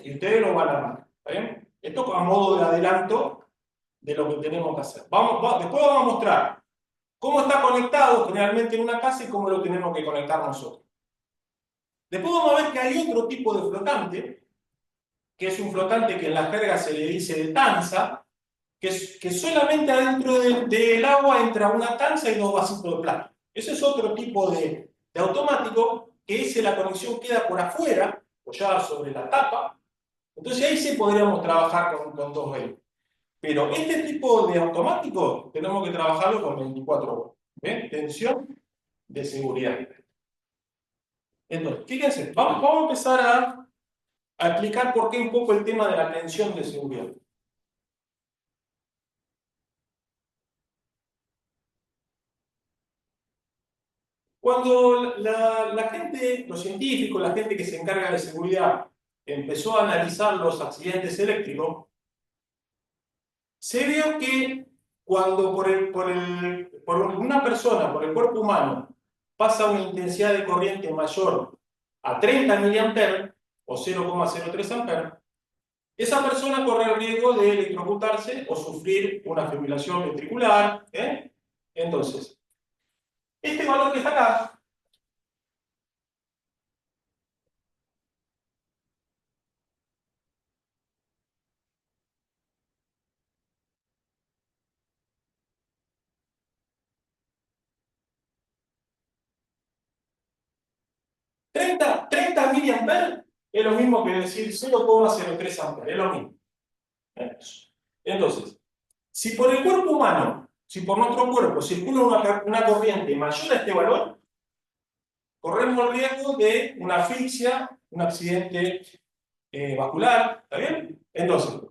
[SPEAKER 1] y ustedes lo van a armar. ¿Está bien? Esto a modo de adelanto de lo que tenemos que hacer. Después vamos a mostrar cómo está conectado generalmente en una casa y cómo lo tenemos que conectar nosotros. Después vamos a ver que hay otro tipo de flotante, que es un flotante que en la jerga se le dice de tanza, que solamente adentro del agua entra una tanza y dos vasitos de plástico. Ese es otro tipo de automático, que ese la conexión queda por afuera, apoyada sobre la tapa. Entonces ahí sí podríamos trabajar con 220. Pero este tipo de automático tenemos que trabajarlo con 24 volts. ¿Ven? Tensión de seguridad. Entonces, fíjense, vamos a empezar a explicar por qué un poco el tema de la tensión de seguridad. Cuando la gente, los científicos, la gente que se encarga de seguridad, empezó a analizar los accidentes eléctricos, se vio que cuando por una persona, por el cuerpo humano, pasa una intensidad de corriente mayor a 30 miliamperes o 0,03 amperes, esa persona corre el riesgo de electrocutarse o sufrir una fibrilación ventricular. Entonces, este valor que está acá, 30 miliamperes es lo mismo que decir 0,03 amperes, es lo mismo. Entonces, si por el cuerpo humano, si por nuestro cuerpo circula una corriente mayor a este valor, corremos el riesgo de una asfixia, un accidente vascular, ¿está bien? Entonces,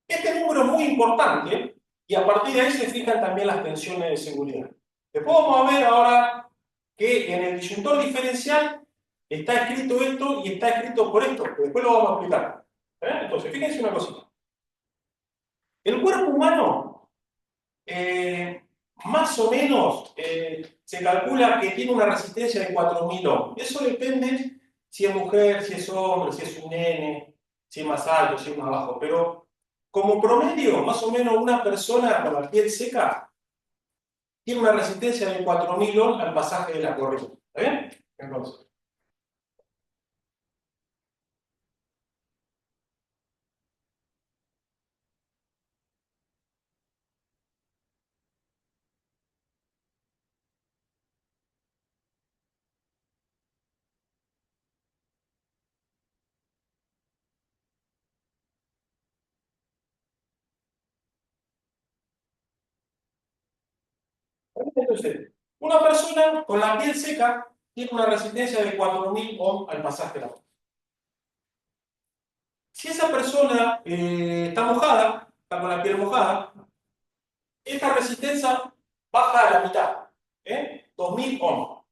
[SPEAKER 1] este número es muy importante y a partir de ahí se fijan también las tensiones de seguridad. Después vamos a ver ahora que en el disyuntor diferencial está escrito esto y está escrito por esto, que después lo vamos a explicar. Entonces, fíjense una cosita. El cuerpo humano, más o menos, se calcula que tiene una resistencia de 4000 ohms. Eso depende si es mujer, si es hombre, si es un nene, si es más alto, si es más bajo. Pero como promedio, más o menos una persona con la piel seca tiene una resistencia de 4000 ohms al pasaje de la corriente. ¿Está bien? Entonces, entonces, una persona con la piel seca tiene una resistencia de 4000 ohms al pasaje de la corriente. Si esa persona está mojada, está con la piel mojada, esta resistencia baja a la mitad, 2000 ohms.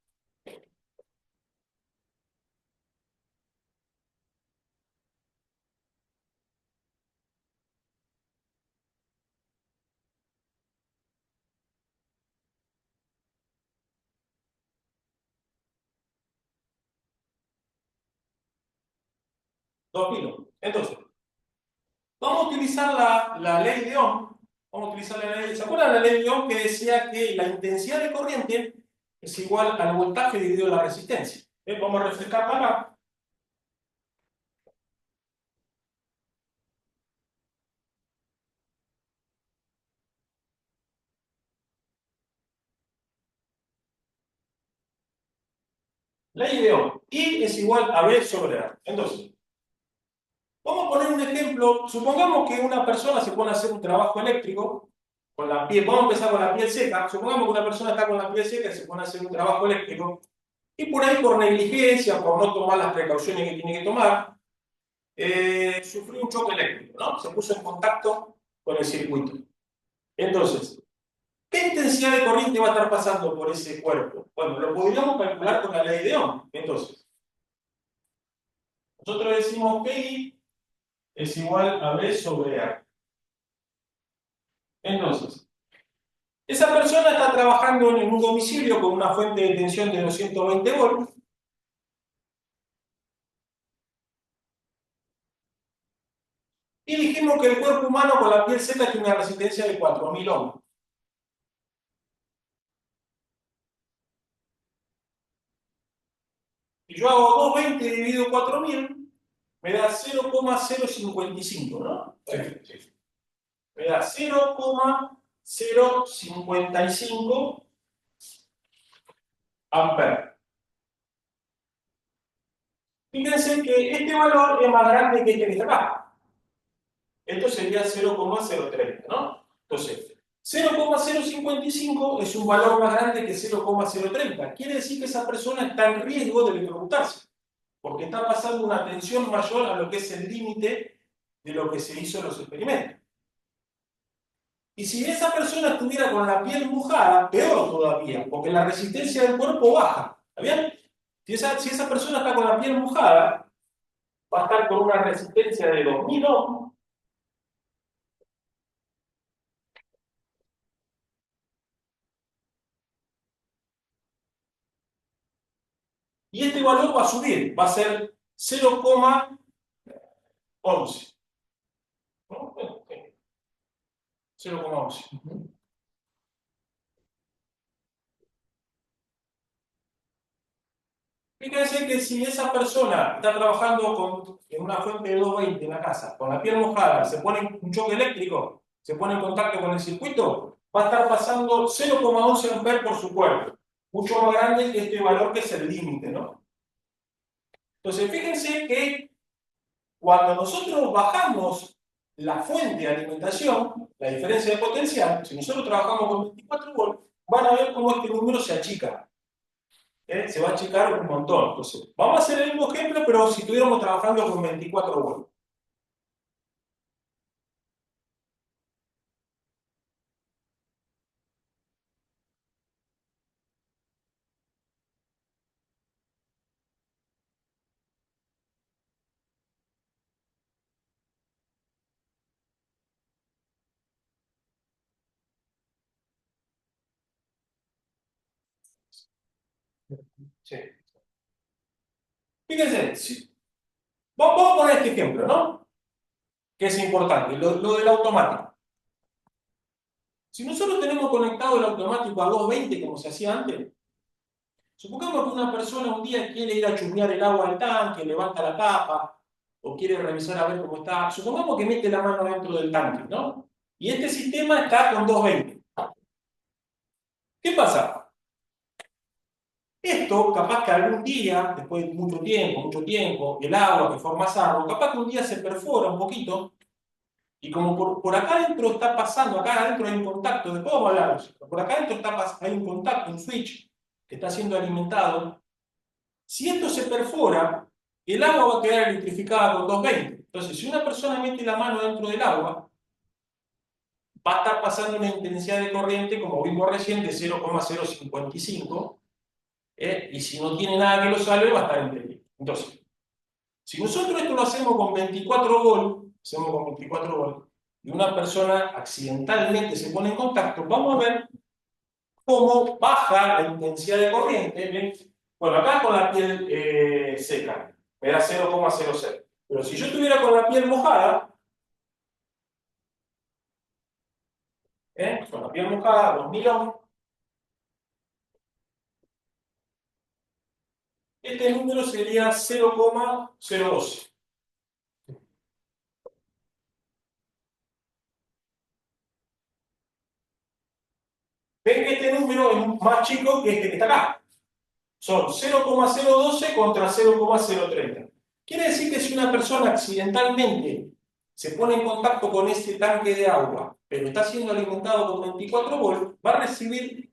[SPEAKER 1] 2000 ohms. Entonces, vamos a utilizar la ley de Ohm. Vamos a utilizar la ley, ¿se acuerdan la ley de Ohm que decía que la intensidad de corriente es igual al voltaje dividido la resistencia? Vamos a refrescarla acá. Ley de Ohm. I es igual a B sobre A. Entonces, vamos a poner un ejemplo. Supongamos que una persona se pone a hacer un trabajo eléctrico con la piel. Vamos a empezar con la piel seca. Supongamos que una persona está con la piel seca y se pone a hacer un trabajo eléctrico. Y por ahí, por negligencia, por no tomar las precauciones que tiene que tomar, sufrió un choque eléctrico, ¿no? Se puso en contacto con el circuito. Entonces, ¿qué intensidad de corriente va a estar pasando por ese cuerpo? Bueno, lo podríamos calcular con la ley de Ohm. Entonces, nosotros decimos que I es igual a B sobre A. Entonces, esa persona está trabajando en un domicilio con una fuente de tensión de 220 volts y dijimos que el cuerpo humano con la piel seca tiene una resistencia de 4000 ohms. Si yo hago 220 dividido 4000, me da 0,055, ¿no? Sí, sí. Me da 0,055 amperes. Fíjense que este valor es más grande que este que está acá. Esto sería 0,030, ¿no? Entonces, 0,055 es un valor más grande que 0,030. Quiere decir que esa persona está en riesgo de electrocutarse, porque está pasando una tensión mayor a lo que es el límite de lo que se hizo en los experimentos. Y si esa persona estuviera con la piel mojada, peor todavía, porque la resistencia del cuerpo baja. ¿Está bien? Si esa persona está con la piel mojada, va a estar con una resistencia de 2000 ohms. Y este valor va a subir, va a ser 0,11. ¿No? 0,11. Fíjense que si esa persona está trabajando en una fuente de 220 en la casa, con la piel mojada, se pone un choque eléctrico, se pone en contacto con el circuito, va a estar pasando 0,11 amperes por su cuerpo. Mucho más grande que este valor que es el límite, ¿no? Entonces, fíjense que cuando nosotros bajamos la fuente de alimentación, la diferencia de potencial, si nosotros trabajamos con 24 volts, van a ver cómo este número se achica. Se va a achicar un montón. Entonces, vamos a hacer el mismo ejemplo, pero si estuviéramos trabajando con 24 volts. Sí. Fíjense, vamos a poner este ejemplo, ¿no? Que es importante, lo del automático. Si nosotros tenemos conectado el automático a 220, como se hacía antes, supongamos que una persona un día quiere ir a chusmear el agua del tanque, levanta la tapa, o quiere revisar a ver cómo está. Supongamos que mete la mano dentro del tanque, ¿no? Y este sistema está con 220. ¿Qué pasa? Esto, capaz que algún día, después de mucho tiempo, el agua que forma sarro, capaz que un día se perfora un poquito, y como por acá adentro está pasando, acá adentro hay un contacto, después vamos a hablar de eso, pero por acá adentro hay un contacto, un switch, que está siendo alimentado. Si esto se perfora, el agua va a quedar electrificada con 220. Entonces, si una persona mete la mano dentro del agua, va a estar pasando una intensidad de corriente, como vimos recién, de 0,055, y si no tiene nada que lo salve, va a estar en peligro. Entonces, si nosotros esto lo hacemos con 24 volts, y una persona accidentalmente se pone en contacto, vamos a ver cómo baja la intensidad de corriente. ¿Ven? Bueno, acá con la piel seca, me da 0,00. Pero si yo estuviera con la piel mojada, con la piel mojada, 2000 ohms, este número sería 0,012. Ven que este número es más chico que este que está acá. Son 0,012 contra 0,030. Quiere decir que si una persona accidentalmente se pone en contacto con este tanque de agua, pero está siendo alimentado con 24 volts, va a recibir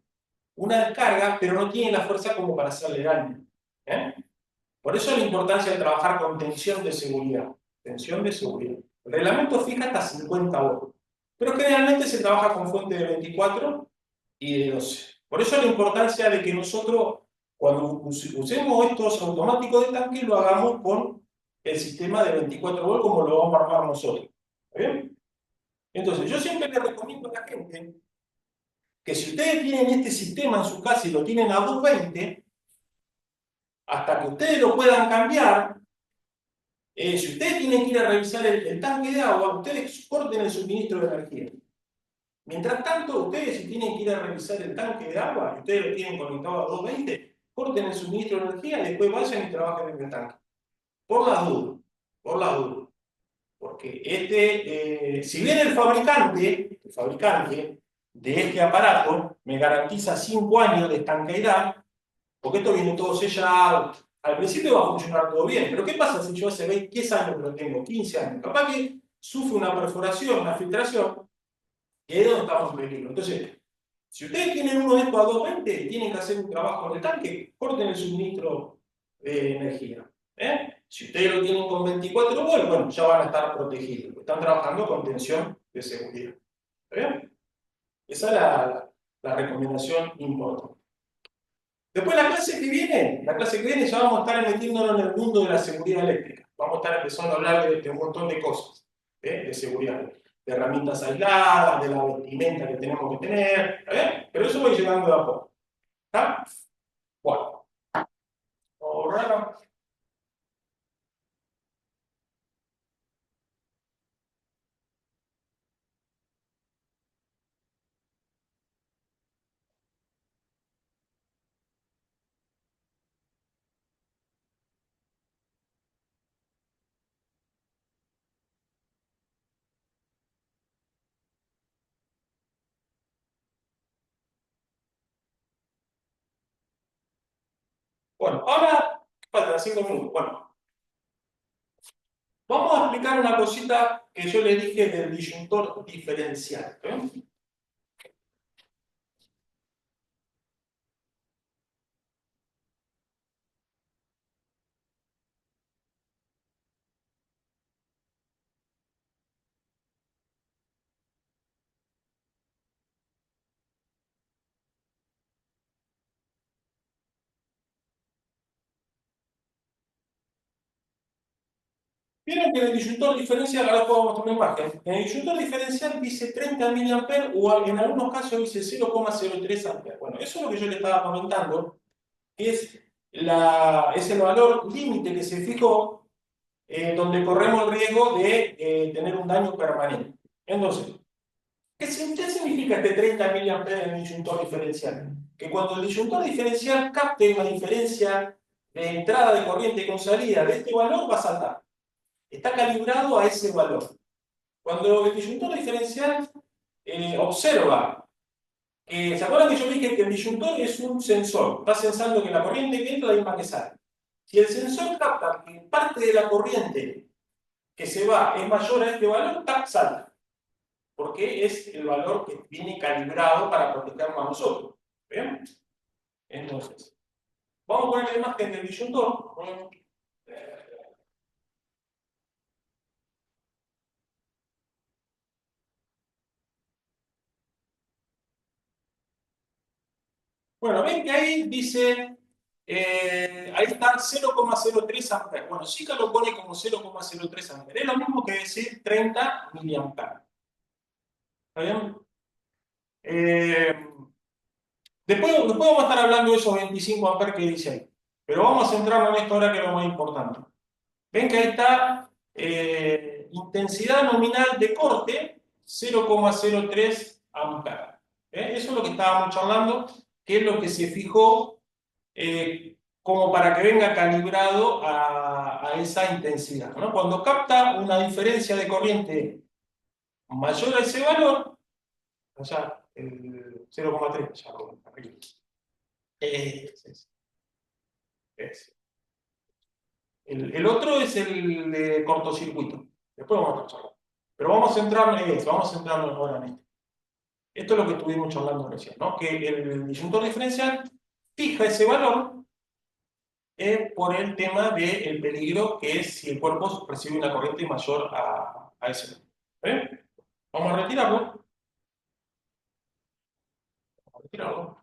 [SPEAKER 1] una descarga, pero no tiene la fuerza como para hacerle daño. ¿Eh? Por eso la importancia de trabajar con tensión de seguridad. Tensión de seguridad. El reglamento fija hasta 50 volts, pero generalmente se trabaja con fuente de 24 y de 12. Por eso la importancia de que nosotros, cuando usemos estos automáticos de tanque, lo hagamos con el sistema de 24 volts como lo vamos a armar nosotros. ¿Está bien? Entonces, yo siempre le recomiendo a la gente que si ustedes tienen este sistema en su casa y lo tienen a 220, hasta que ustedes lo puedan cambiar, si ustedes tienen que ir a revisar el tanque de agua, ustedes corten el suministro de energía. Mientras tanto, ustedes si tienen que ir a revisar el tanque de agua, y ustedes lo tienen conectado a 220, corten el suministro de energía y después vayan y trabajen en el tanque. Por las dudas, por las dudas. Porque si bien el fabricante de este aparato me garantiza 5 años de estanqueidad, porque esto viene todo sellado, al principio va a funcionar todo bien, pero ¿qué pasa si yo hace 10 años que lo tengo, 15 años? Capaz que sufre una perforación, una filtración, Y ahí es donde estamos en peligro. Entonces, si ustedes tienen uno de estos a 220 y tienen que hacer un trabajo en el tanque, corten el suministro de energía. Si ustedes lo tienen con 24 volts, bueno, ya van a estar protegidos. Están trabajando con tensión de seguridad. ¿Está bien? Esa es la recomendación importante. Después la clase que viene ya vamos a estar metiéndonos en el mundo de la seguridad eléctrica. Vamos a estar empezando a hablar de un montón de cosas, de seguridad, de herramientas aisladas, de la vestimenta que tenemos que tener, pero eso voy llegando de a poco. ¿Está? Bueno, ahora, bueno, ahora faltan 5 minutos. Bueno, vamos a explicar una cosita que yo le dije del disyuntor diferencial. Vieron que en el disyuntor diferencial, ahora puedo mostrar una imagen, en el disyuntor diferencial dice 30 mA o en algunos casos dice 0,03 A. Bueno, eso es lo que yo le estaba comentando, que es el valor límite que se fijó donde corremos el riesgo de tener un daño permanente. Entonces, ¿qué significa este 30 mA en el disyuntor diferencial? Que cuando el disyuntor diferencial capte una diferencia de entrada de corriente con salida de este valor, va a saltar. Está calibrado a ese valor. Cuando el disyuntor diferencial observa, ¿se acuerdan que yo dije que el disyuntor es un sensor? Está sensando que la corriente que entra es la misma que sale. Si el sensor capta que parte de la corriente que se va es mayor a este valor, salta. Porque es el valor que viene calibrado para protegernos a nosotros. ¿Bien? Entonces, vamos a poner la imagen del disyuntor. Bueno, ven que ahí dice, ahí está 0,03 amperes. Bueno, Zika lo pone como 0,03 amperes. Es lo mismo que decir 30 miliamperes. ¿Está bien? Eh, después vamos a estar hablando de esos 25 amperes que dice ahí. Pero vamos a centrarnos en esto ahora que es lo más importante. Ven que ahí está intensidad nominal de corte 0,03 amperes. Eso es lo que estábamos charlando, que es lo que se fijó como para que venga calibrado a esa intensidad, ¿no? Cuando capta una diferencia de corriente mayor a ese valor, allá el 0,3, ya lo arriba. Es, es. El otro es el de cortocircuito. Después vamos a estar charlando. Pero vamos a centrarnos ahora en este. Esto es lo que estuvimos charlando recién, ¿no? Que el disyuntor diferencial fija ese valor por el tema del peligro que es si el cuerpo recibe una corriente mayor a ese valor. Vamos a retirarlo. Vamos a retirarlo.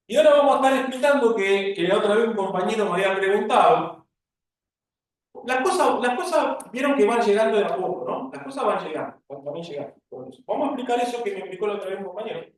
[SPEAKER 1] Y ahora vamos a estar explicando que la otra vez un compañero me había preguntado. Vieron que van llegando de a poco, ¿no? Las cosas van llegando. Vamos a explicar eso que me explicó la otra vez un compañero.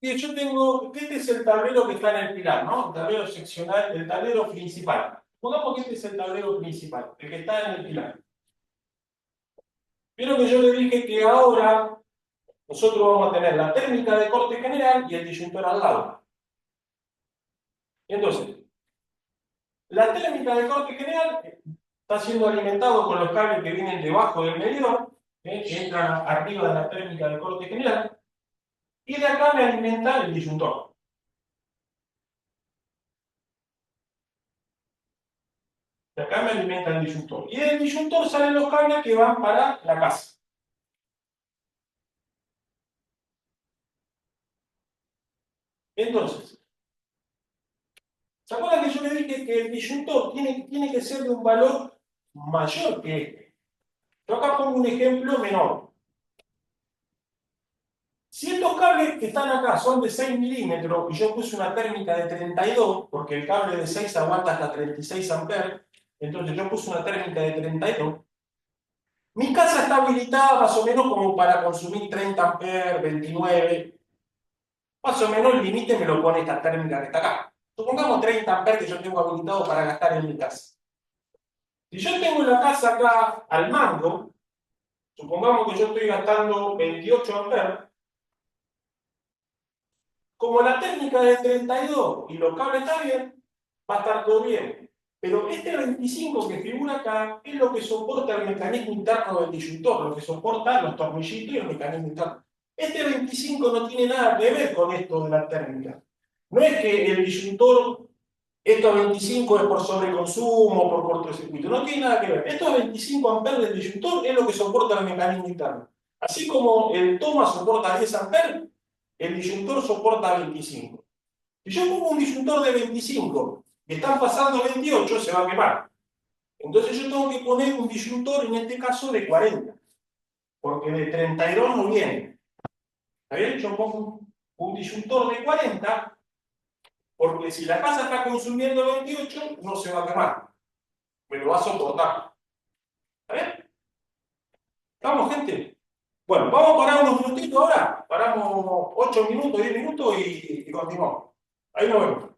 [SPEAKER 1] Y yo tengo, este es el tablero que está en el pilar, ¿no? El tablero seccional, el tablero principal. Pongamos que este es el tablero principal, el que está en el pilar. Vieron que yo le dije que ahora nosotros vamos a tener la térmica de corte general y el disyuntor al lado. Entonces, la térmica de corte general está siendo alimentado con los cables que vienen debajo del medidor, que entran arriba de la térmica de corte general, y de acá me alimenta el disyuntor. De acá me alimenta el disyuntor. Y del disyuntor salen los cables que van para la casa. Entonces, ¿se acuerdan que yo le dije que el disyuntor tiene que ser de un valor mayor que este? Yo acá pongo un ejemplo menor. Si estos cables que están acá son de 6 milímetros y yo puse una térmica de 32, porque el cable de 6 aguanta hasta 36 amperes, entonces yo puse una térmica de 32, mi casa está habilitada más o menos como para consumir 30 amperes, 29, más o menos el límite me lo pone esta térmica que está acá. Supongamos 30 amperes que yo tengo habilitado para gastar en mi casa. Si yo tengo la casa acá al mango, supongamos que yo estoy gastando 28 amperes, como la técnica de 32 y los cables están bien, va a estar todo bien. Pero este 25 que figura acá es lo que soporta el mecanismo interno del disyuntor, lo que soporta los tornillitos y el mecanismo interno. Este 25 no tiene nada que ver con esto de la térmica. No es que el disyuntor, estos 25 es por sobreconsumo, por cortocircuito, no tiene nada que ver. Estos 25 amperes del disyuntor es lo que soporta el mecanismo interno. Así como el toma soporta 10 amperes, el disyuntor soporta 25. Si yo pongo un disyuntor de 25 y están pasando 28, se va a quemar. Entonces yo tengo que poner un disyuntor, en este caso, de 40, porque de 32 no viene. ¿Está bien? Yo pongo un disyuntor de 40, porque si la casa está consumiendo 28, no se va a quemar. Me lo va a soportar. ¿Está bien? ¿Estamos, gente? Bueno, vamos a parar unos minutitos ahora. Paramos 8 minutos, 10 minutos y continuamos. Ahí nos vemos.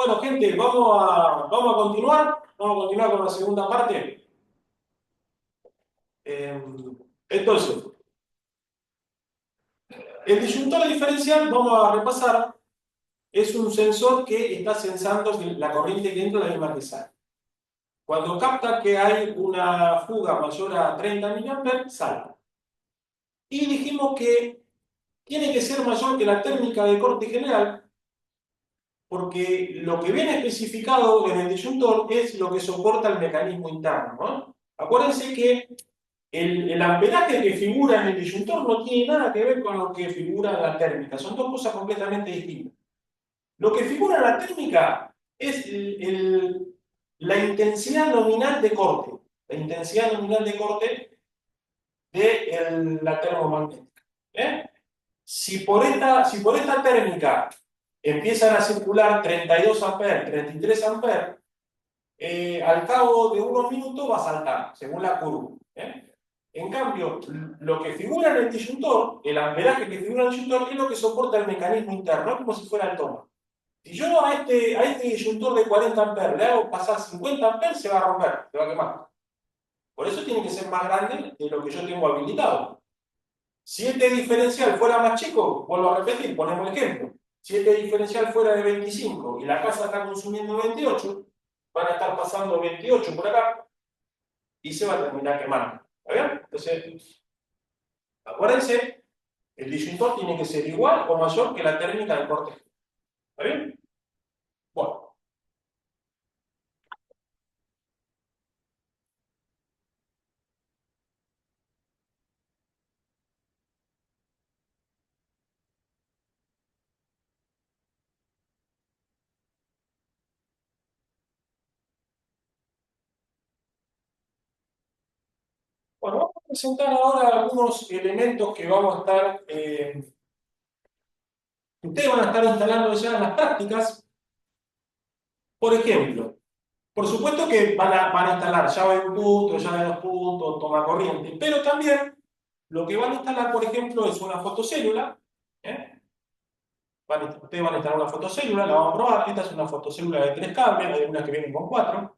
[SPEAKER 1] Bueno, gente, vamos a continuar con la segunda parte. Eh, entonces, el disyuntor diferencial, vamos a repasar, es un sensor que está sensando la corriente que entra y la misma que sale. Cuando capta que hay una fuga mayor a 30 mA, salta. Y dijimos que tiene que ser mayor que la térmica de corte general, porque lo que viene especificado en el disyuntor es lo que soporta el mecanismo interno, ¿no? Acuérdense que el amperaje que figura en el disyuntor no tiene nada que ver con lo que figura en la térmica, son dos cosas completamente distintas. Lo que figura en la térmica es la intensidad nominal de corte, la intensidad nominal de corte de la termomagnética. ¿Eh? Si por esta térmica empiezan a circular 32 amperes, 33 amperes, al cabo de unos minutos va a saltar, según la curva. En cambio, lo que figura en el disyuntor, el amperaje que figura en el disyuntor, es lo que soporta el mecanismo interno, como si fuera el toma. Si yo a este disyuntor de 40 amperes le hago pasar 50 amperes, se va a romper, se va a quemar. Por eso tiene que ser más grande de lo que yo tengo habilitado. Si este diferencial fuera más chico, vuelvo a repetir, ponemos el ejemplo. Si este diferencial fuera de 25 y la casa está consumiendo 28, van a estar pasando 28 por acá y se va a terminar quemando. ¿Está bien? Entonces, acuérdense, el disyuntor tiene que ser igual o mayor que la térmica del corte. ¿Está bien? Bueno. Bueno, vamos a presentar ahora algunos elementos que vamos a estar, ustedes van a estar instalando ya en las prácticas. Por ejemplo, por supuesto que van a instalar llave de un punto, llave de dos puntos, toma corriente, pero también lo que van a instalar, por ejemplo, es una fotocélula. ¿eh? Ustedes van a instalar una fotocélula, la vamos a probar. Esta es una fotocélula de 3 cables, hay unas que vienen con 4.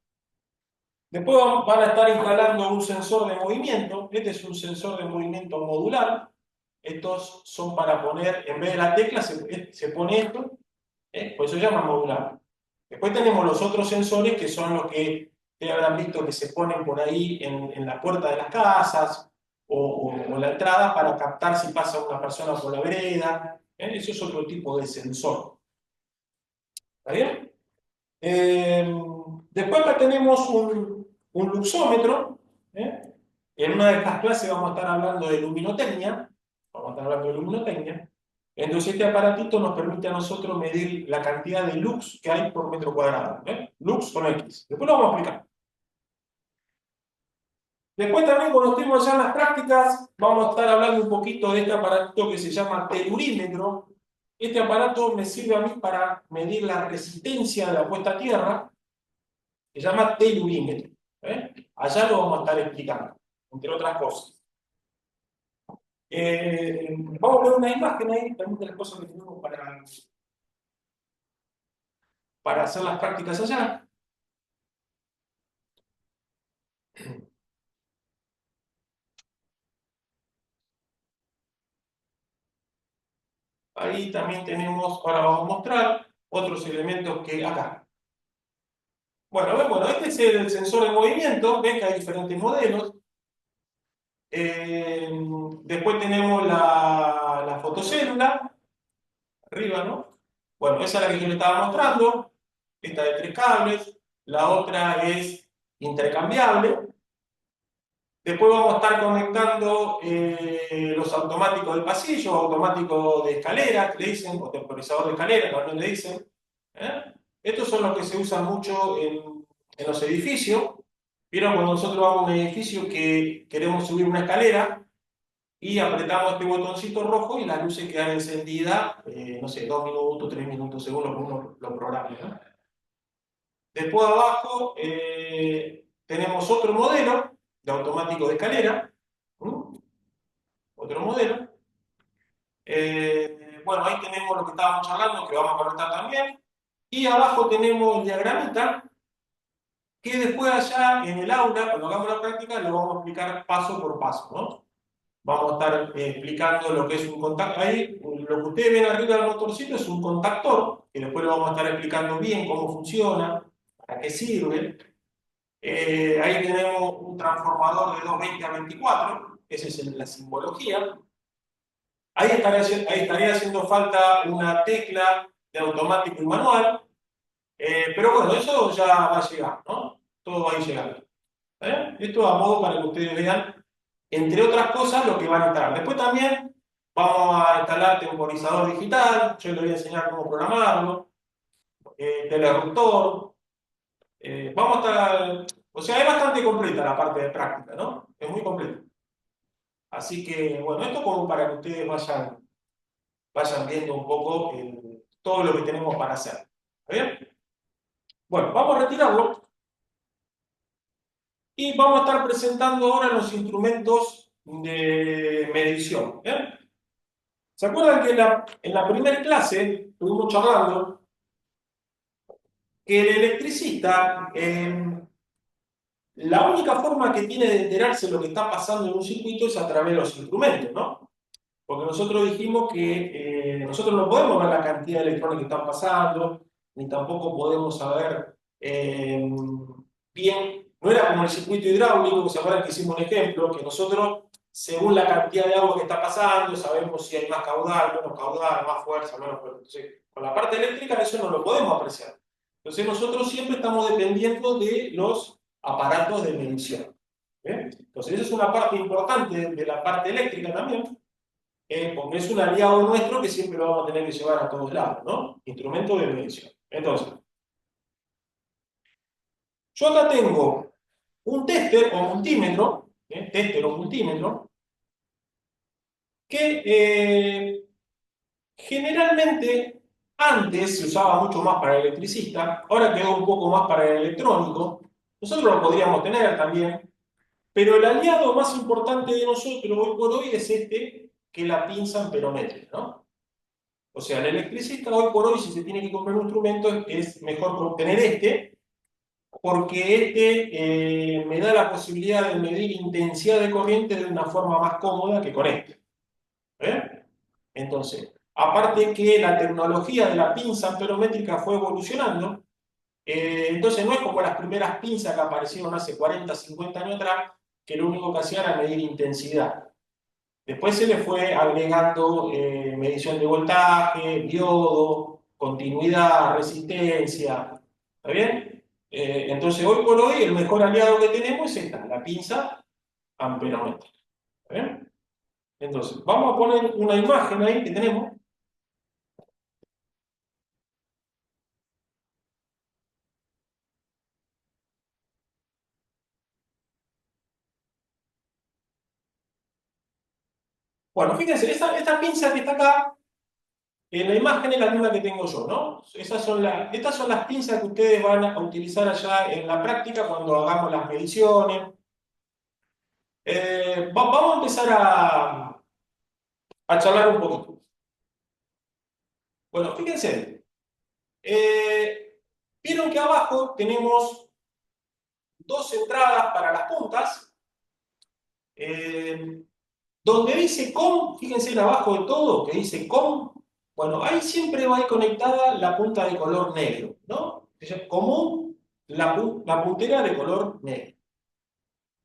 [SPEAKER 1] Después van a estar instalando un sensor de movimiento. Este es un sensor de movimiento modular. Estos son para poner, en vez de la tecla, se pone esto. Por eso se llama modular. Después tenemos los otros sensores que son los que ustedes habrán visto que se ponen por ahí en la puerta de las casas o en la entrada para captar si pasa una persona por la vereda. Eso es otro tipo de sensor. ¿Está bien? Después acá tenemos un luxómetro. ¿eh? En una de estas clases vamos a estar hablando de luminotecnia. Vamos a estar hablando de luminotecnia. Entonces este aparatito nos permite a nosotros medir la cantidad de lux que hay por metro cuadrado. Lux con X. Después lo vamos a explicar. Después también cuando estemos ya en las prácticas, vamos a estar hablando un poquito de este aparatito que se llama telurímetro. Este aparato me sirve a mí para medir la resistencia de la puesta a tierra. Se llama telurímetro. Allá lo vamos a estar explicando, entre otras cosas. Vamos a ver una imagen ahí, también de las cosas que tenemos para hacer las prácticas allá. Ahí también tenemos, ahora vamos a mostrar otros elementos que acá. Bueno, este es el sensor de movimiento, ven que hay diferentes modelos. Después tenemos la fotocélula, arriba, ¿no? Bueno, esa es la que yo le estaba mostrando, esta de 3 cables, la otra es intercambiable. Después vamos a estar conectando los automáticos del pasillo, automático de escalera, que le dicen, o temporizador de escalera, también le dicen. ¿eh? Estos son los que se usan mucho en los edificios. Vieron cuando nosotros vamos a un edificio que queremos subir una escalera y apretamos este botoncito rojo y las luces quedan encendidas, no sé, 2 minutos, 3 minutos, según lo que uno lo programe. ¿no? Después abajo tenemos otro modelo de automático de escalera. Otro modelo. Bueno, ahí tenemos lo que estábamos hablando, que vamos a conectar también. Y abajo tenemos el diagramita, que después allá en el aula, cuando hagamos la práctica, lo vamos a explicar paso por paso, ¿no? Vamos a estar explicando lo que es un contacto. Ahí, lo que ustedes ven arriba del motorcito es un contactor, que después lo vamos a estar explicando bien cómo funciona, para qué sirve. Ahí tenemos un transformador de 220 a 24, esa es la simbología. Ahí estaría haciendo falta una tecla de automático y manual, pero bueno, eso ya va a llegar, ¿no? Todo va a ir llegando. Esto a modo para que ustedes vean, entre otras cosas, lo que van a instalar. Después también vamos a instalar temporizador digital, yo les voy a enseñar cómo programarlo, teleruptor. Vamos a estar, o sea, es bastante completa la parte de práctica, ¿no? Es muy completa. Así que, bueno, esto como para que ustedes vayan viendo un poco todo lo que tenemos para hacer. ¿Está bien? Bueno, vamos a retirarlo y vamos a estar presentando ahora los instrumentos de medición. ¿Bien? ¿Se acuerdan que en la primera clase estuvimos charlando que el electricista, la única forma que tiene de enterarse de lo que está pasando en un circuito es a través de los instrumentos, ¿no? Porque nosotros dijimos que nosotros no podemos ver la cantidad de electrones que están pasando, ni tampoco podemos saber bien, no era como el circuito hidráulico, que se acuerdan que hicimos un ejemplo, que nosotros, según la cantidad de agua que está pasando, sabemos si hay más caudal, menos caudal, más fuerza, menos fuerza. Entonces, con la parte eléctrica eso no lo podemos apreciar. Entonces nosotros siempre estamos dependiendo de los aparatos de medición. ¿Bien? Entonces esa es una parte importante de la parte eléctrica también, porque es un aliado nuestro que siempre lo vamos a tener que llevar a todos lados, ¿no? Instrumento de medición. Entonces, yo acá tengo un tester o multímetro, tester o multímetro, que generalmente antes se usaba mucho más para el electricista, ahora quedó un poco más para el electrónico. Nosotros lo podríamos tener también, pero el aliado más importante de nosotros hoy por hoy es este, que es la pinza amperométrica, ¿no? O sea, el electricista hoy por hoy, si se tiene que comprar un instrumento, es mejor tener este, porque este me da la posibilidad de medir intensidad de corriente de una forma más cómoda que con este. ¿Eh? Entonces, aparte que la tecnología de la pinza amperométrica fue evolucionando, entonces no es como las primeras pinzas que aparecieron hace 40, 50 años atrás, que lo único que hacían era medir intensidad. Después se le fue agregando medición de voltaje, diodo, continuidad, resistencia. ¿Está bien? Entonces, hoy por hoy, el mejor aliado que tenemos es esta, la pinza amperométrica. ¿Está bien? Entonces, vamos a poner una imagen ahí que tenemos. Bueno, fíjense, esta pinza que está acá, en la imagen es la misma que tengo yo, ¿no? Estas son las pinzas que ustedes van a utilizar allá en la práctica cuando hagamos las mediciones. Vamos a empezar a charlar un poquito. Bueno, fíjense, vieron que abajo tenemos dos entradas para las puntas, eh, donde dice COM, fíjense en abajo de todo, que dice COM, bueno, ahí siempre va a ir conectada la punta de color negro, ¿no? Común, la puntera de color negro.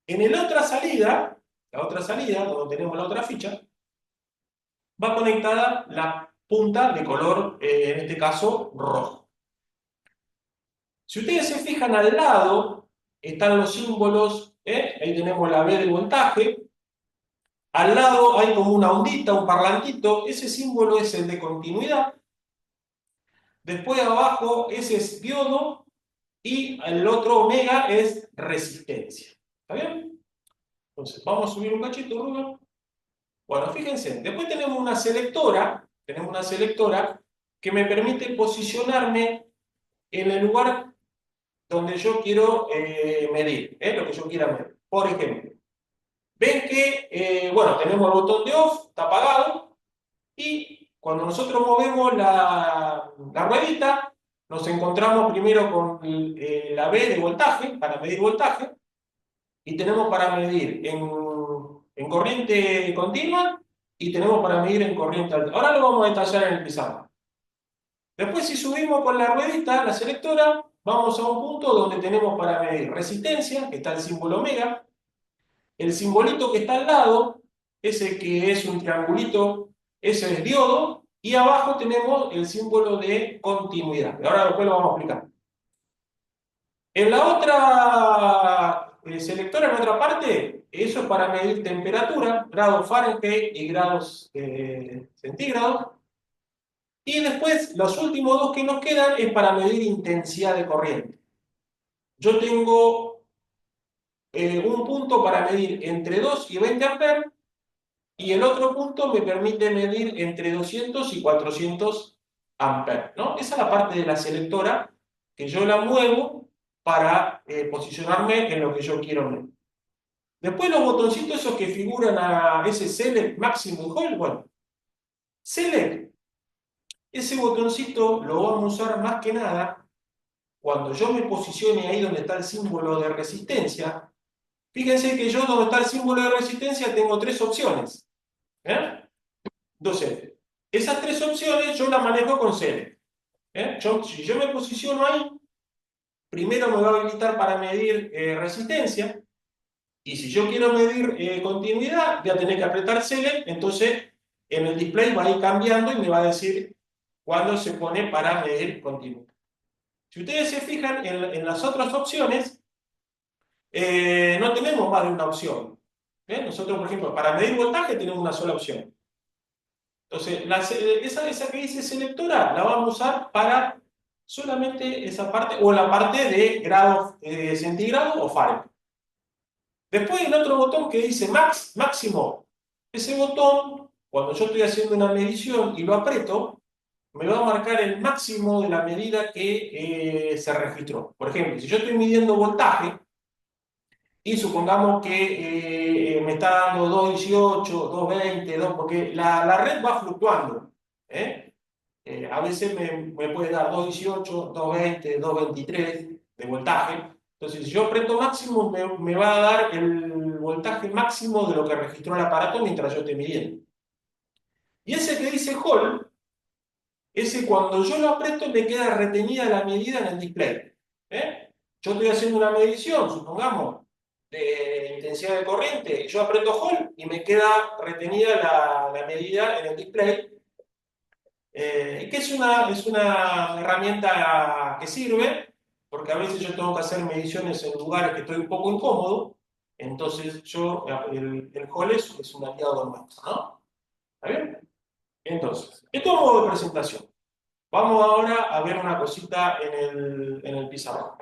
[SPEAKER 1] En la otra salida, donde tenemos la otra ficha, va conectada la punta de color, en este caso, rojo. Si ustedes se fijan al lado, están los símbolos, ahí tenemos la B de voltaje, al lado hay como una ondita, un parlantito, ese símbolo es el de continuidad, después abajo ese es diodo y el otro omega es resistencia. ¿Está bien? Entonces, vamos a subir un cachito, Rubén. Bueno, fíjense, después tenemos una selectora que me permite posicionarme en el lugar donde yo quiero medir, lo que yo quiera medir. Por ejemplo, ven que, bueno, tenemos el botón de off, está apagado, y cuando nosotros movemos la ruedita, nos encontramos primero con la B de voltaje, para medir voltaje, y tenemos para medir en corriente continua y tenemos para medir en corriente alterna. Ahora lo vamos a detallar en el pizarrón. Después, si subimos con la ruedita, la selectora, vamos a un punto donde tenemos para medir resistencia, que está el símbolo omega, el simbolito que está al lado, ese que es un triangulito, ese es diodo, y abajo tenemos el símbolo de continuidad. Ahora después lo vamos a explicar. En la otra selectora, en otra parte, eso es para medir temperatura, grados Fahrenheit y grados centígrados. Y después, los últimos dos que nos quedan es para medir intensidad de corriente. Yo tengo un punto para medir entre 2 y 20 amperes y el otro punto me permite medir entre 200 y 400 amperes, ¿no? Esa es la parte de la selectora que yo la muevo para posicionarme en lo que yo quiero medir. Después los botoncitos esos que figuran a ese Select, Máximo y Hold, bueno, Select, ese botoncito lo vamos a usar más que nada cuando yo me posicione ahí donde está el símbolo de resistencia. Fíjense que yo donde está el símbolo de resistencia tengo tres opciones. ¿Eh? Entonces, esas tres opciones yo las manejo con Select. Si yo me posiciono ahí, primero me va a habilitar para medir resistencia. Y si yo quiero medir continuidad, voy a tener que apretar Select, entonces en el display va a ir cambiando y me va a decir cuándo se pone para medir continuidad. Si ustedes se fijan en las otras opciones, no tenemos más de una opción. Nosotros, por ejemplo, para medir voltaje tenemos una sola opción. Entonces, esa que dice selectora la vamos a usar para solamente esa parte o la parte de grados centígrados o Fahrenheit. Después el otro botón que dice máximo. Ese botón, cuando yo estoy haciendo una medición y lo aprieto, me va a marcar el máximo de la medida que se registró. Por ejemplo, si yo estoy midiendo voltaje y supongamos que me está dando 218, 220, 2, porque la red va fluctuando. ¿eh? A veces me puede dar 218, 220, 223 de voltaje. Entonces, si yo aprieto máximo, me va a dar el voltaje máximo de lo que registró el aparato mientras yo esté midiendo. Y ese que dice Hold, ese cuando yo lo aprieto me queda retenida la medida en el display. Yo estoy haciendo una medición, supongamos, de intensidad de corriente, yo aprieto Hold y me queda retenida la medida en el display. Y que es una herramienta que sirve, porque a veces yo tengo que hacer mediciones en lugares que estoy un poco incómodo, entonces el Hold es un aliado nuestro, ¿no? ¿Está bien? Entonces, esto es un modo de presentación. Vamos ahora a ver una cosita en el pizarrón.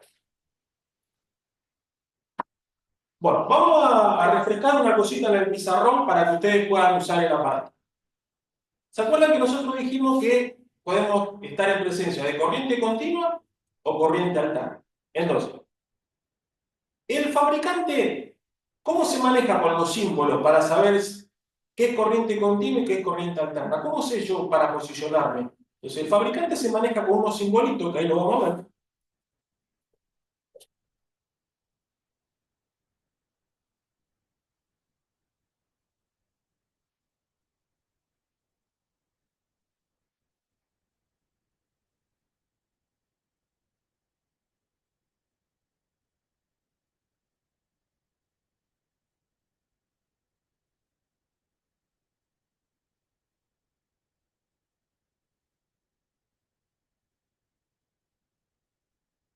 [SPEAKER 1] Bueno, vamos a refrescar una cosita en el pizarrón para que ustedes puedan usar el aparato. ¿Se acuerdan que nosotros dijimos que podemos estar en presencia de corriente continua o corriente alterna? Entonces, el fabricante, ¿cómo se maneja con los símbolos para saber qué es corriente continua y qué es corriente alterna? ¿Cómo sé yo para posicionarme? Entonces, el fabricante se maneja con unos simbolitos, que ahí lo vamos a ver.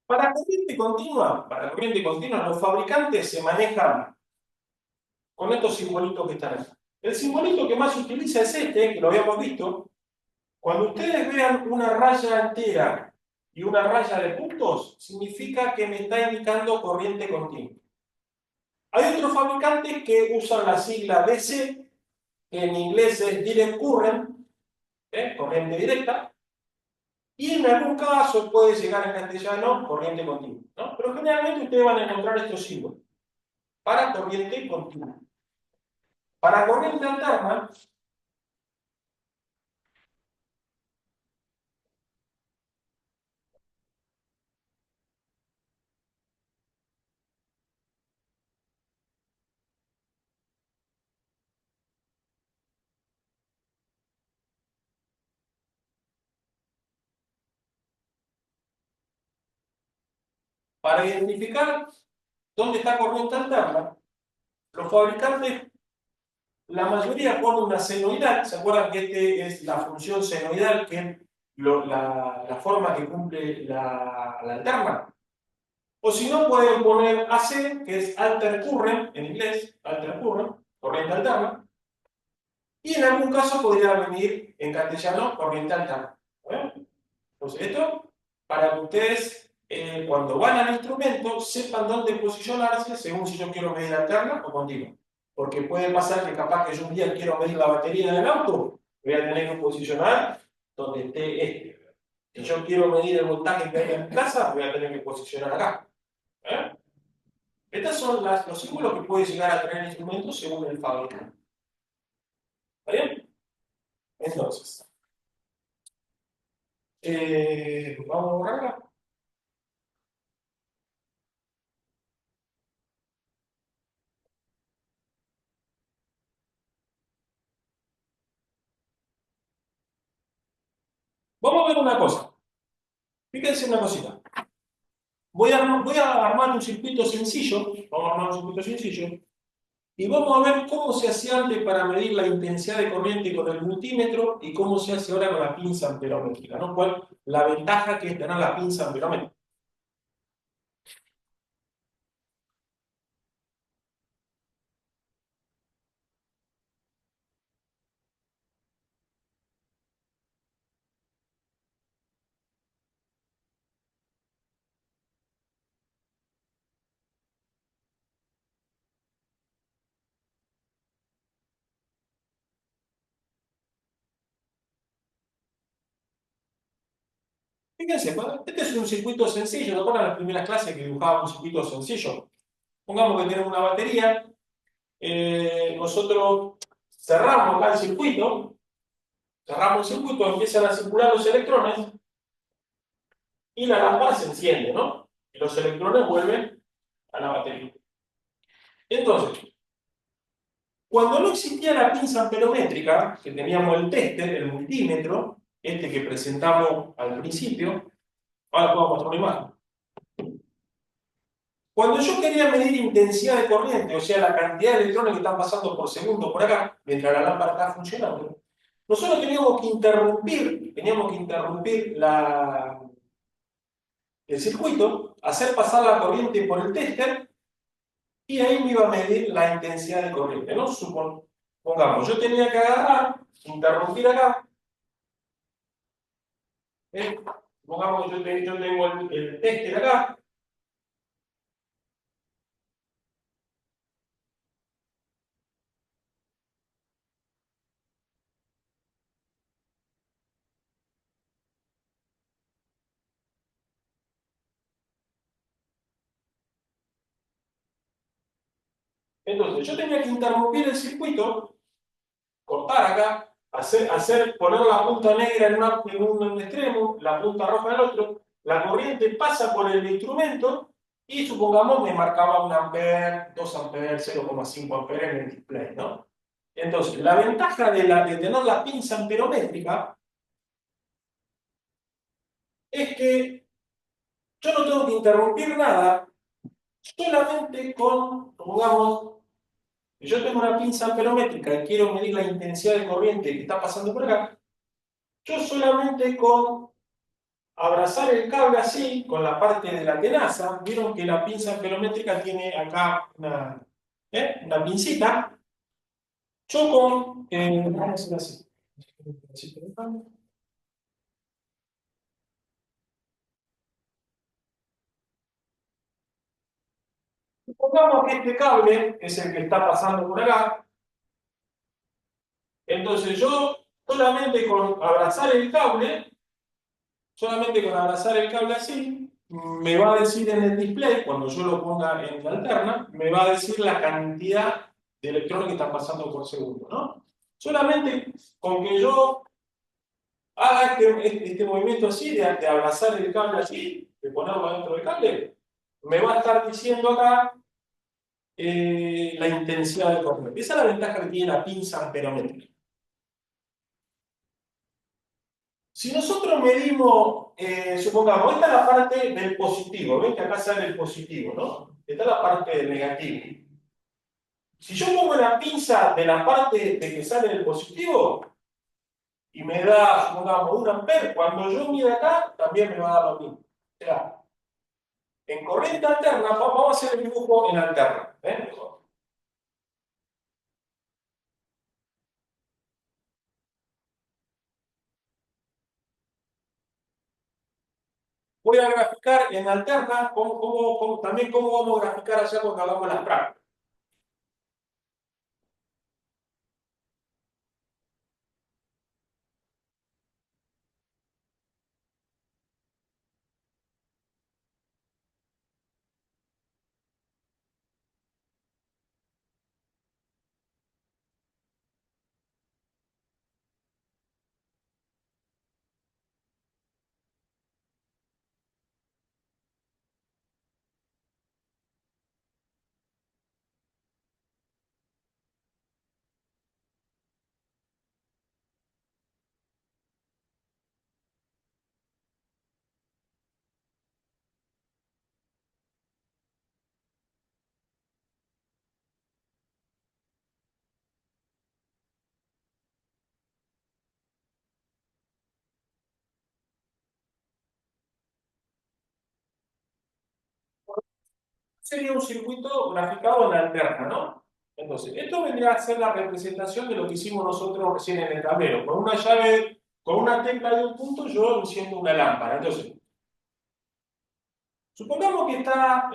[SPEAKER 1] Para corriente continua, los fabricantes se manejan con estos simbolitos que están ahí. El simbolito que más se utiliza es este, que lo habíamos visto. Cuando ustedes vean una raya entera y una raya de puntos, significa que me está indicando corriente continua. Hay otros fabricantes que usan la sigla DC, que en inglés es Direct Current, corriente directa, y en algún caso puede llegar en castellano corriente continua, ¿no? Pero generalmente ustedes van a encontrar estos símbolos para corriente continua. Para corriente alterna, Para identificar dónde está corriente alterna, los fabricantes, la mayoría ponen una senoidal. ¿Se acuerdan que este es la función senoidal, que es la forma que cumple la alterna? O si no, pueden poner AC, que es alter current, en inglés, alter current, corriente alterna. Y en algún caso podría venir en castellano corriente alterna. ¿Vale? Entonces, esto para que ustedes, cuando van al instrumento, sepan dónde posicionarse según si yo quiero medir alterna o continua. Porque puede pasar que capaz que yo un día quiero medir la batería del auto, voy a tener que posicionar donde esté este. Si yo quiero medir el voltaje que hay en casa, voy a tener que posicionar acá. ¿Eh? Estos son los símbolos que puede llegar a tener el instrumento según el fabricante. ¿Está bien? Entonces, vamos a borrarla. Vamos a ver una cosa. Fíjense una cosita. Voy a armar un circuito sencillo. Vamos a armar un circuito sencillo. Y vamos a ver cómo se hacía antes para medir la intensidad de corriente con el multímetro y cómo se hace ahora con la pinza amperométrica, ¿no? ¿Cuál la ventaja que es tener la pinza amperométrica? Fíjense, este es un circuito sencillo. ¿No recuerdan las primeras clases que dibujábamos un circuito sencillo? Pongamos que tenemos una batería. Nosotros cerramos acá el circuito. Cerramos el circuito, empiezan a circular los electrones y la lámpara se enciende, ¿no? Y los electrones vuelven a la batería. Entonces, cuando no existía la pinza amperométrica, que teníamos el tester, el multímetro, este que presentamos al principio, ahora puedo mostrar una imagen. Cuando yo quería medir intensidad de corriente, o sea, la cantidad de electrones que están pasando por segundo por acá, mientras la lámpara está funcionando, nosotros teníamos que interrumpir el circuito, hacer pasar la corriente por el tester, y ahí me iba a medir la intensidad de corriente, ¿no? Pongamos, yo tenía que agarrar, interrumpir acá, ¿eh? Pongamos que yo tengo el tester acá, entonces yo tenía que interrumpir el circuito, cortar acá, poner la punta negra en un extremo, la punta roja en el otro, la corriente pasa por el instrumento y supongamos me marcaba 1 ampere, 2 amperes, 0,5 amperes en el display, ¿no? Entonces, la ventaja de tener la pinza amperométrica es que yo no tengo que interrumpir nada, solamente supongamos, que yo tengo una pinza amperométrica y quiero medir la intensidad de corriente que está pasando por acá, yo solamente con abrazar el cable así, con la parte de la tenaza, vieron que la pinza amperométrica tiene acá una pincita, yo vamos a hacer así. Supongamos que este cable es el que está pasando por acá, entonces yo solamente con abrazar el cable así, me va a decir en el display, cuando yo lo ponga en la alterna, me va a decir la cantidad de electrones que están pasando por segundo, ¿no? Solamente con que yo haga este movimiento así, de abrazar el cable así, de ponerlo dentro del cable, me va a estar diciendo acá la intensidad de corriente. Esa es la ventaja que tiene la pinza amperométrica. Si nosotros medimos, supongamos, esta es la parte del positivo, ven que acá sale el positivo, ¿no? Esta es la parte del negativo. Si yo pongo la pinza de la parte de que sale del positivo y me da, supongamos, 1 amper, cuando yo mide acá, también me va a dar lo mismo. O sea, en corriente alterna, vamos a hacer el dibujo en alterna. Mejor. Voy a graficar en alterna, también cómo vamos a graficar allá cuando hagamos las prácticas. Sería un circuito graficado en alterna, ¿no? Entonces, esto vendría a ser la representación de lo que hicimos nosotros recién en el tablero. Con una llave, con una tecla de un punto, yo enciendo una lámpara. Entonces, supongamos que está,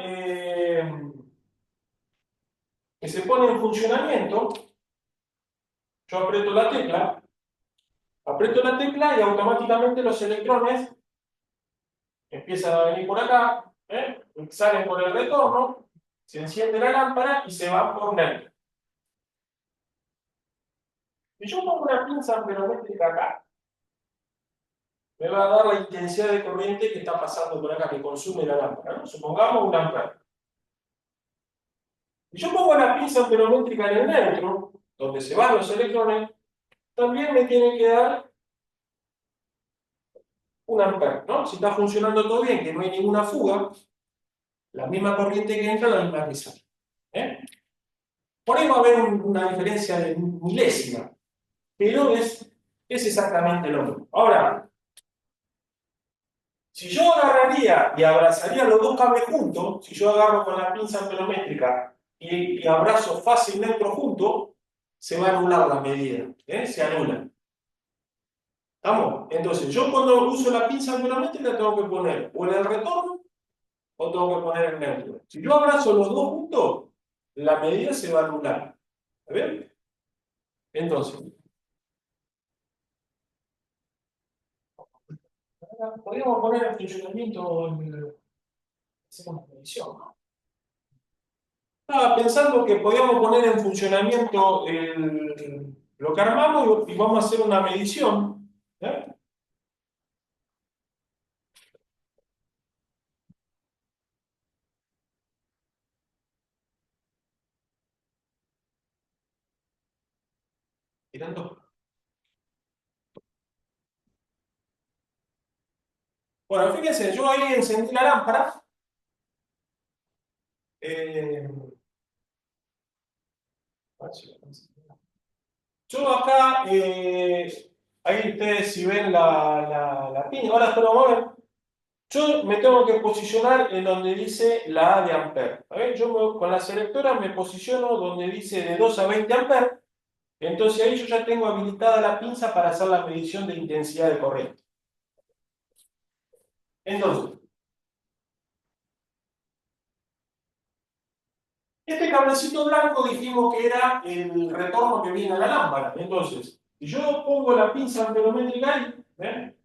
[SPEAKER 1] que se pone en funcionamiento, yo aprieto la tecla y automáticamente los electrones empiezan a venir por acá, salen por el retorno, se enciende la lámpara y se van por neutro. Si yo pongo una pinza amperométrica acá, me va a dar la intensidad de corriente que está pasando por acá, que consume la lámpara, ¿no? Supongamos 1 amper. Si yo pongo la pinza amperométrica en el neutro, donde se van los electrones, también me tiene que dar 1 amper, ¿no? Si está funcionando todo bien, que no hay ninguna fuga, la misma corriente que entra, la misma que sale. ¿Eh? Por ahí va a haber una diferencia de milésima, pero es exactamente lo mismo. Ahora, si yo agarraría y abrazaría los dos cables juntos, si yo agarro con la pinza amperométrica y abrazo fase y neutro juntos, se va a anular la medida, se anula. ¿Estamos? Entonces, yo cuando uso la pinza amperométrica tengo que poner o en el retorno o tengo que poner el neutro. Si yo abrazo los dos juntos, la medida se va a anular. ¿Está bien? Entonces, podríamos poner en funcionamiento hacemos una medición, ¿no? Estaba pensando que podíamos poner en funcionamiento lo que armamos y vamos a hacer una medición. ¿Eh? Tirando. Bueno, fíjense, yo ahí encendí la lámpara. eh, yo acá, ahí ustedes si ven la pin, ahora esto lo vamos a ver. Yo me tengo que posicionar en donde dice la A de Ampere. ¿A ver? Con la selectora me posiciono donde dice de 2 a 20 amperes. Entonces ahí yo ya tengo habilitada la pinza para hacer la medición de intensidad de corriente. Entonces, este cablecito blanco dijimos que era el retorno que viene a la lámpara. Entonces, si yo pongo la pinza amperométrica ahí, ¿ven?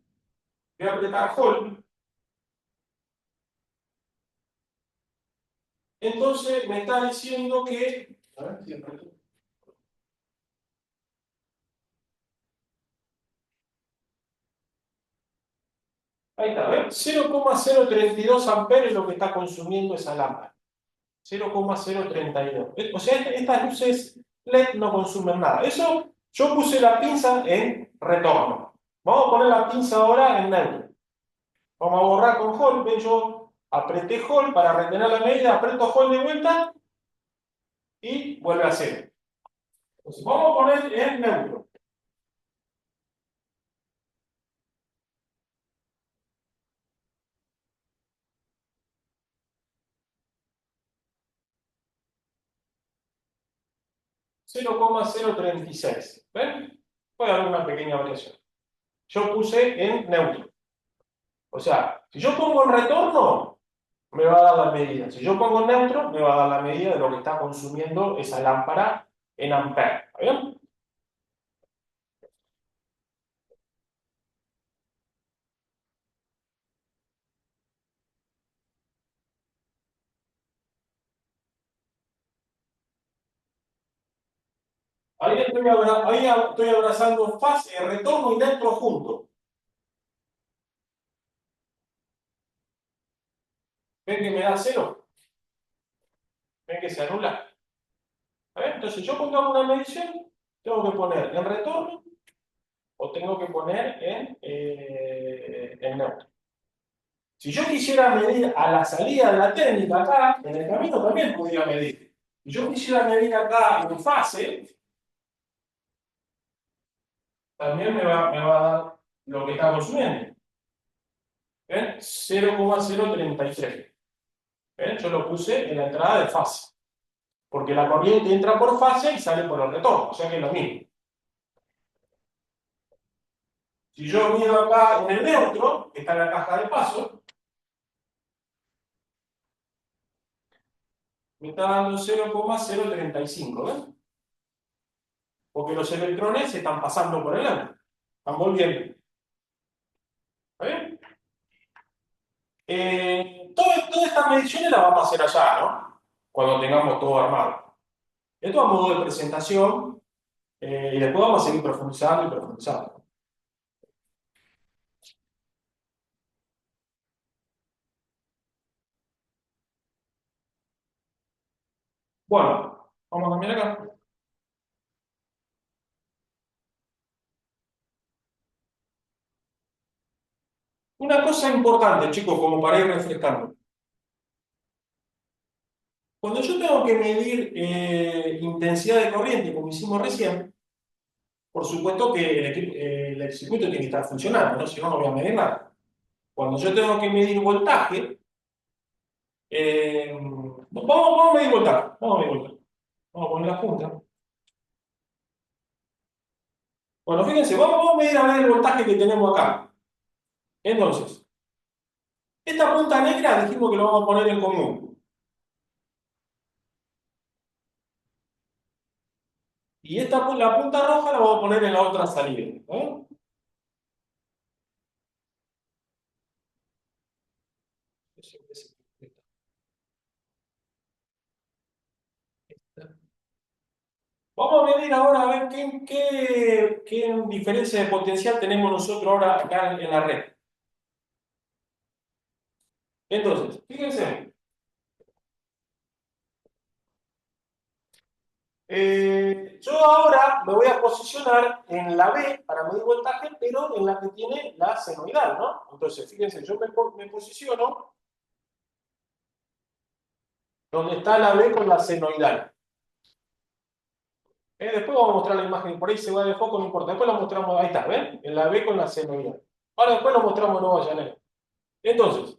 [SPEAKER 1] Voy a apretar Hold, entonces me está diciendo que, a ver si aprieto. Ahí está, ¿ven? 0,032 amperes es lo que está consumiendo esa lámpara. 0,032. O sea, estas luces LED no consumen nada. Eso yo puse la pinza en retorno. Vamos a poner la pinza ahora en neutro. Vamos a borrar con hold. ¿Ven? Yo apreté hold para retener la medida, aprieto hold de vuelta y vuelve a cero. Entonces vamos a poner en neutro. 0,036. ¿Ven? Puede haber una pequeña variación. Yo puse en neutro. O sea, si yo pongo en retorno, me va a dar la medida. Si yo pongo en neutro, me va a dar la medida de lo que está consumiendo esa lámpara en amperes. ¿Está bien? Ahí estoy abrazando fase, retorno y neutro juntos. ¿Ven que me da cero? ¿Ven que se anula? ¿Está bien? Entonces, yo pongo una medición, tengo que poner en retorno o tengo que poner en neutro. Si yo quisiera medir a la salida de la técnica acá, en el camino también podría medir. Si yo quisiera medir acá en fase, también me va a dar lo que está consumiendo. ¿Ven? 0,033. ¿Ven? Yo lo puse en la entrada de fase. Porque la corriente entra por fase y sale por el retorno. O sea que es lo mismo. Si yo mido acá en el neutro, que está en la caja de paso, me está dando 0,035. ¿Ven? Porque los electrones se están pasando por el neutro. Están volviendo. ¿Está bien? Todas estas mediciones las vamos a hacer allá, ¿no? Cuando tengamos todo armado. Esto a modo de presentación, y después vamos a seguir profundizando y profundizando. Bueno, vamos a cambiar acá. Una cosa importante, chicos, como para ir refrescando. Cuando yo tengo que medir intensidad de corriente, como hicimos recién, por supuesto que el circuito tiene que estar funcionando, ¿no? Si no, no voy a medir nada. Cuando yo tengo que medir voltaje, vamos a medir voltaje. Vamos a medir voltaje. Vamos a poner la punta. Bueno, fíjense, vamos a medir a ver el voltaje que tenemos acá. Entonces, esta punta negra dijimos que lo vamos a poner en común. Y la punta roja la vamos a poner en la otra salida. ¿Eh? Vamos a medir ahora a ver qué diferencia de potencial tenemos nosotros ahora acá en la red. Entonces, fíjense, yo ahora me voy a posicionar en la B para medir voltaje, pero en la que tiene la senoidal, ¿no? Entonces, fíjense, yo me posiciono donde está la B con la senoidal. Después vamos a mostrar la imagen, por ahí se va de foco, no importa. Después lo mostramos, ahí está, ¿ven? En la B con la senoidal. Ahora después lo mostramos en Nueva Llanera. Entonces,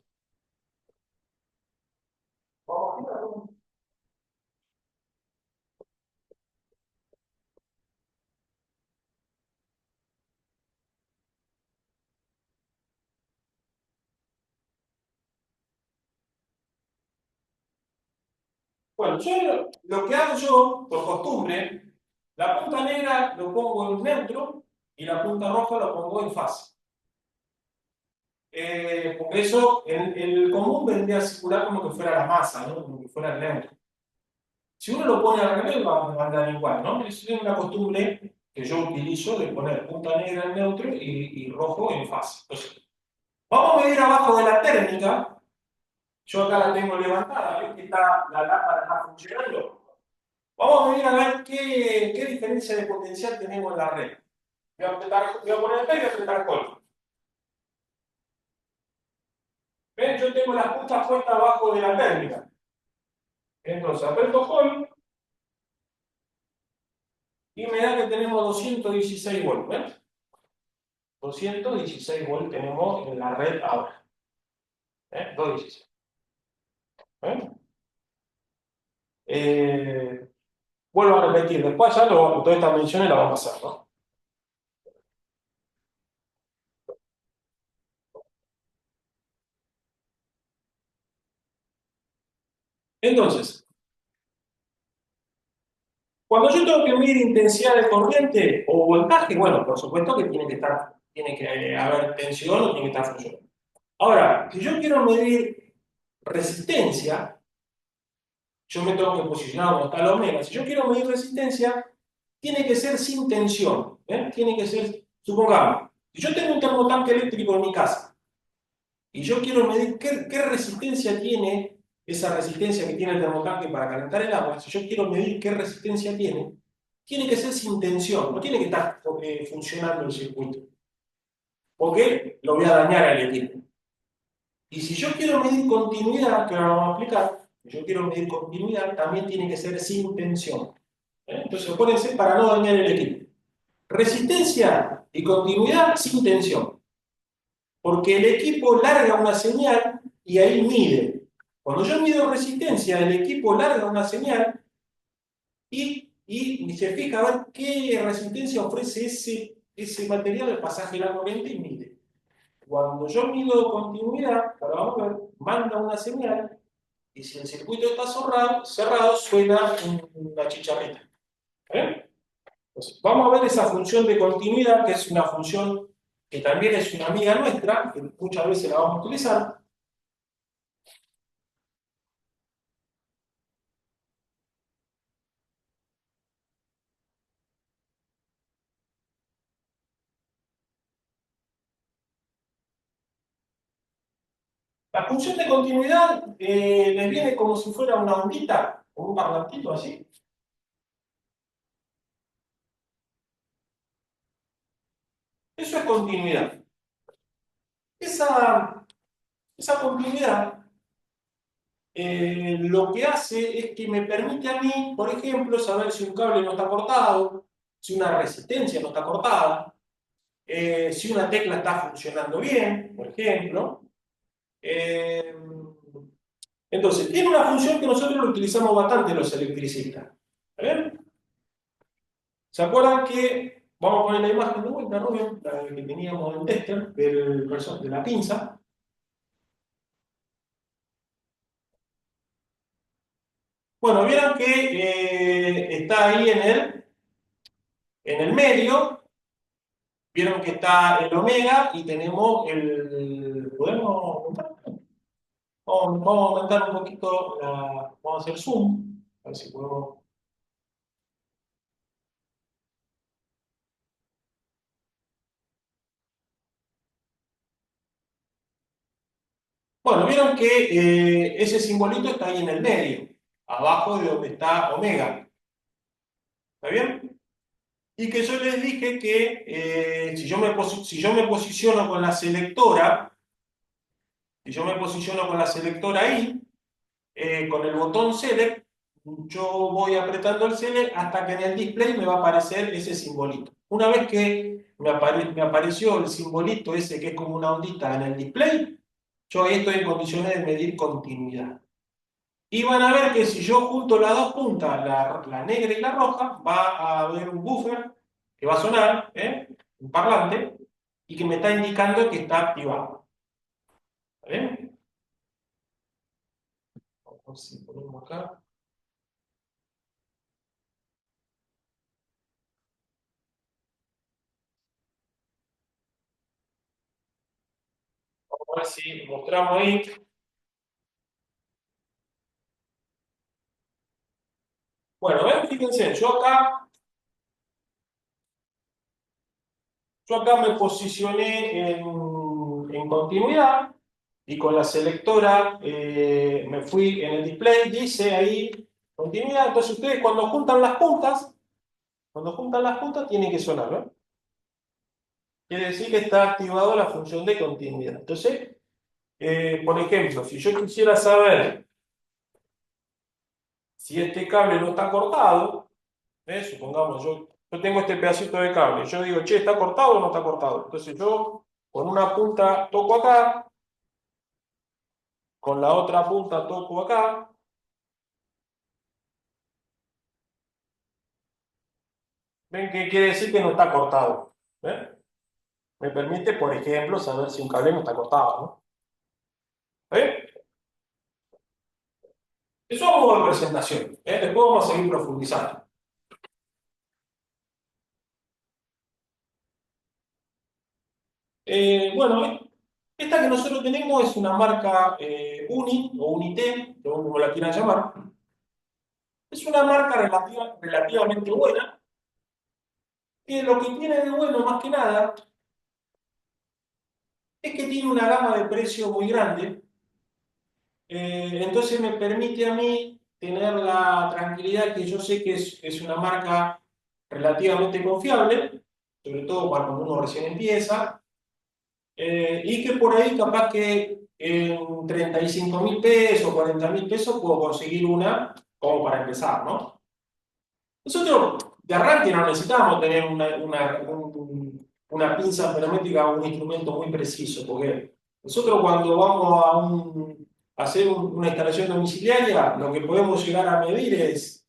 [SPEAKER 1] bueno, yo lo que hago yo, por costumbre, la punta negra lo pongo en neutro y la punta roja lo pongo en fase. Porque eso, el común vendría a circular como que fuera la masa, ¿no? Como que fuera el neutro. Si uno lo pone al revés, va a andar igual, ¿no? Es una costumbre que yo utilizo de poner punta negra en neutro y rojo en fase. Entonces, vamos a medir abajo de la térmica. Yo acá la tengo levantada, ¿ves que está, la lámpara está funcionando? Vamos a medir a ver qué diferencia de potencial tenemos en la red. voy a poner acá y voy a apretar call. ¿Ven? Yo tengo las puntas puestas abajo de la térmica. Entonces aprieto call y me da que tenemos 216 volts. ¿Ven? 216 volts tenemos en la red ahora. 216. ¿Ven? Vuelvo a repetir, después ya todas estas menciones las vamos a hacer, ¿no? Entonces, cuando yo tengo que medir intensidad de corriente o voltaje, bueno, por supuesto que tiene que haber tensión o tiene que estar funcionando. Ahora, si yo quiero medir resistencia, yo me tengo que posicionar donde está la omega. Si yo quiero medir resistencia, tiene que ser sin tensión. Tiene que ser, supongamos, si yo tengo un termotanque eléctrico en mi casa y yo quiero medir qué resistencia tiene esa resistencia que tiene el termotanque para calentar el agua, si yo quiero medir qué resistencia tiene que ser sin tensión, no tiene que estar funcionando el circuito, porque lo voy a dañar al equipo. Y si yo quiero medir continuidad, que ahora lo vamos a explicar, si yo quiero medir continuidad, también tiene que ser sin tensión. Entonces, acuérdense para no dañar el equipo. Resistencia y continuidad sin tensión. Porque el equipo larga una señal y ahí mide. Cuando yo mido resistencia, el equipo larga una señal y se fija a ver qué resistencia ofrece ese material al pasaje de la corriente y mide. Cuando yo mido continuidad, ahora vamos a ver, manda una señal y si el circuito está cerrado suena una chicharrita. Entonces, vamos a ver esa función de continuidad, que es una función que también es una amiga nuestra, que muchas veces la vamos a utilizar. La función de continuidad les viene como si fuera una ondita, o un parlantito así. Eso es continuidad. Esa continuidad lo que hace es que me permite a mí, por ejemplo, saber si un cable no está cortado, si una resistencia no está cortada, si una tecla está funcionando bien, por ejemplo. Eh, entonces, tiene una función que nosotros lo utilizamos bastante los electricistas. ¿Está ¿Se acuerdan que, vamos a poner la imagen de vuelta, Rubén, la que teníamos en tester, de la pinza? Bueno, vieron que está ahí en el medio, vieron que está el omega y tenemos el... ¿Podemos aumentar? Vamos a aumentar un poquito, vamos a hacer zoom, a ver si podemos... Bueno, vieron que ese simbolito está ahí en el medio, abajo de donde está omega. ¿Está bien? Y que yo les dije que si yo me posiciono con la selectora, si yo me posiciono con la selectora ahí, con el botón Select, yo voy apretando el Select hasta que en el display me va a aparecer ese simbolito. Una vez que me apareció el simbolito ese que es como una ondita en el display, yo ahí estoy en condiciones de medir continuidad. Y van a ver que si yo junto las dos puntas, la negra y la roja, va a haber un buffer que va a sonar, un parlante, y que me está indicando que está activado. ¿Está bien? Vamos a ver si ponemos acá. Vamos a ver si mostramos ahí. Bueno, ven, fíjense, yo acá me posicioné en continuidad y con la selectora me fui en el display, dice ahí continuidad. Entonces ustedes cuando juntan las puntas tiene que sonar, ¿no? quiere decir que está activado la función de continuidad. Entonces, por ejemplo, si yo quisiera saber si este cable no está cortado, supongamos, yo tengo este pedacito de cable, yo digo, che, ¿está cortado o no está cortado? Entonces yo con una punta toco acá, con la otra punta toco acá, ven que quiere decir que no está cortado. ¿Ven? Me permite, por ejemplo, saber si un cable no está cortado, ¿no? ¿Ven? Eso es un modo de presentación. Después vamos a seguir profundizando. Bueno, esta que nosotros tenemos es una marca Uni o Unité, según como la quieran llamar. Es una marca relativamente buena, que lo que tiene de bueno más que nada es que tiene una gama de precios muy grande. Entonces me permite a mí tener la tranquilidad que yo sé que es una marca relativamente confiable, sobre todo para cuando uno recién empieza, y que por ahí capaz que en 35.000 pesos, 40.000 pesos puedo conseguir una como para empezar, ¿no? Nosotros de arranque no necesitamos tener una pinza ferrométrica o un instrumento muy preciso, porque nosotros cuando vamos a hacer una instalación domiciliaria, lo que podemos llegar a medir es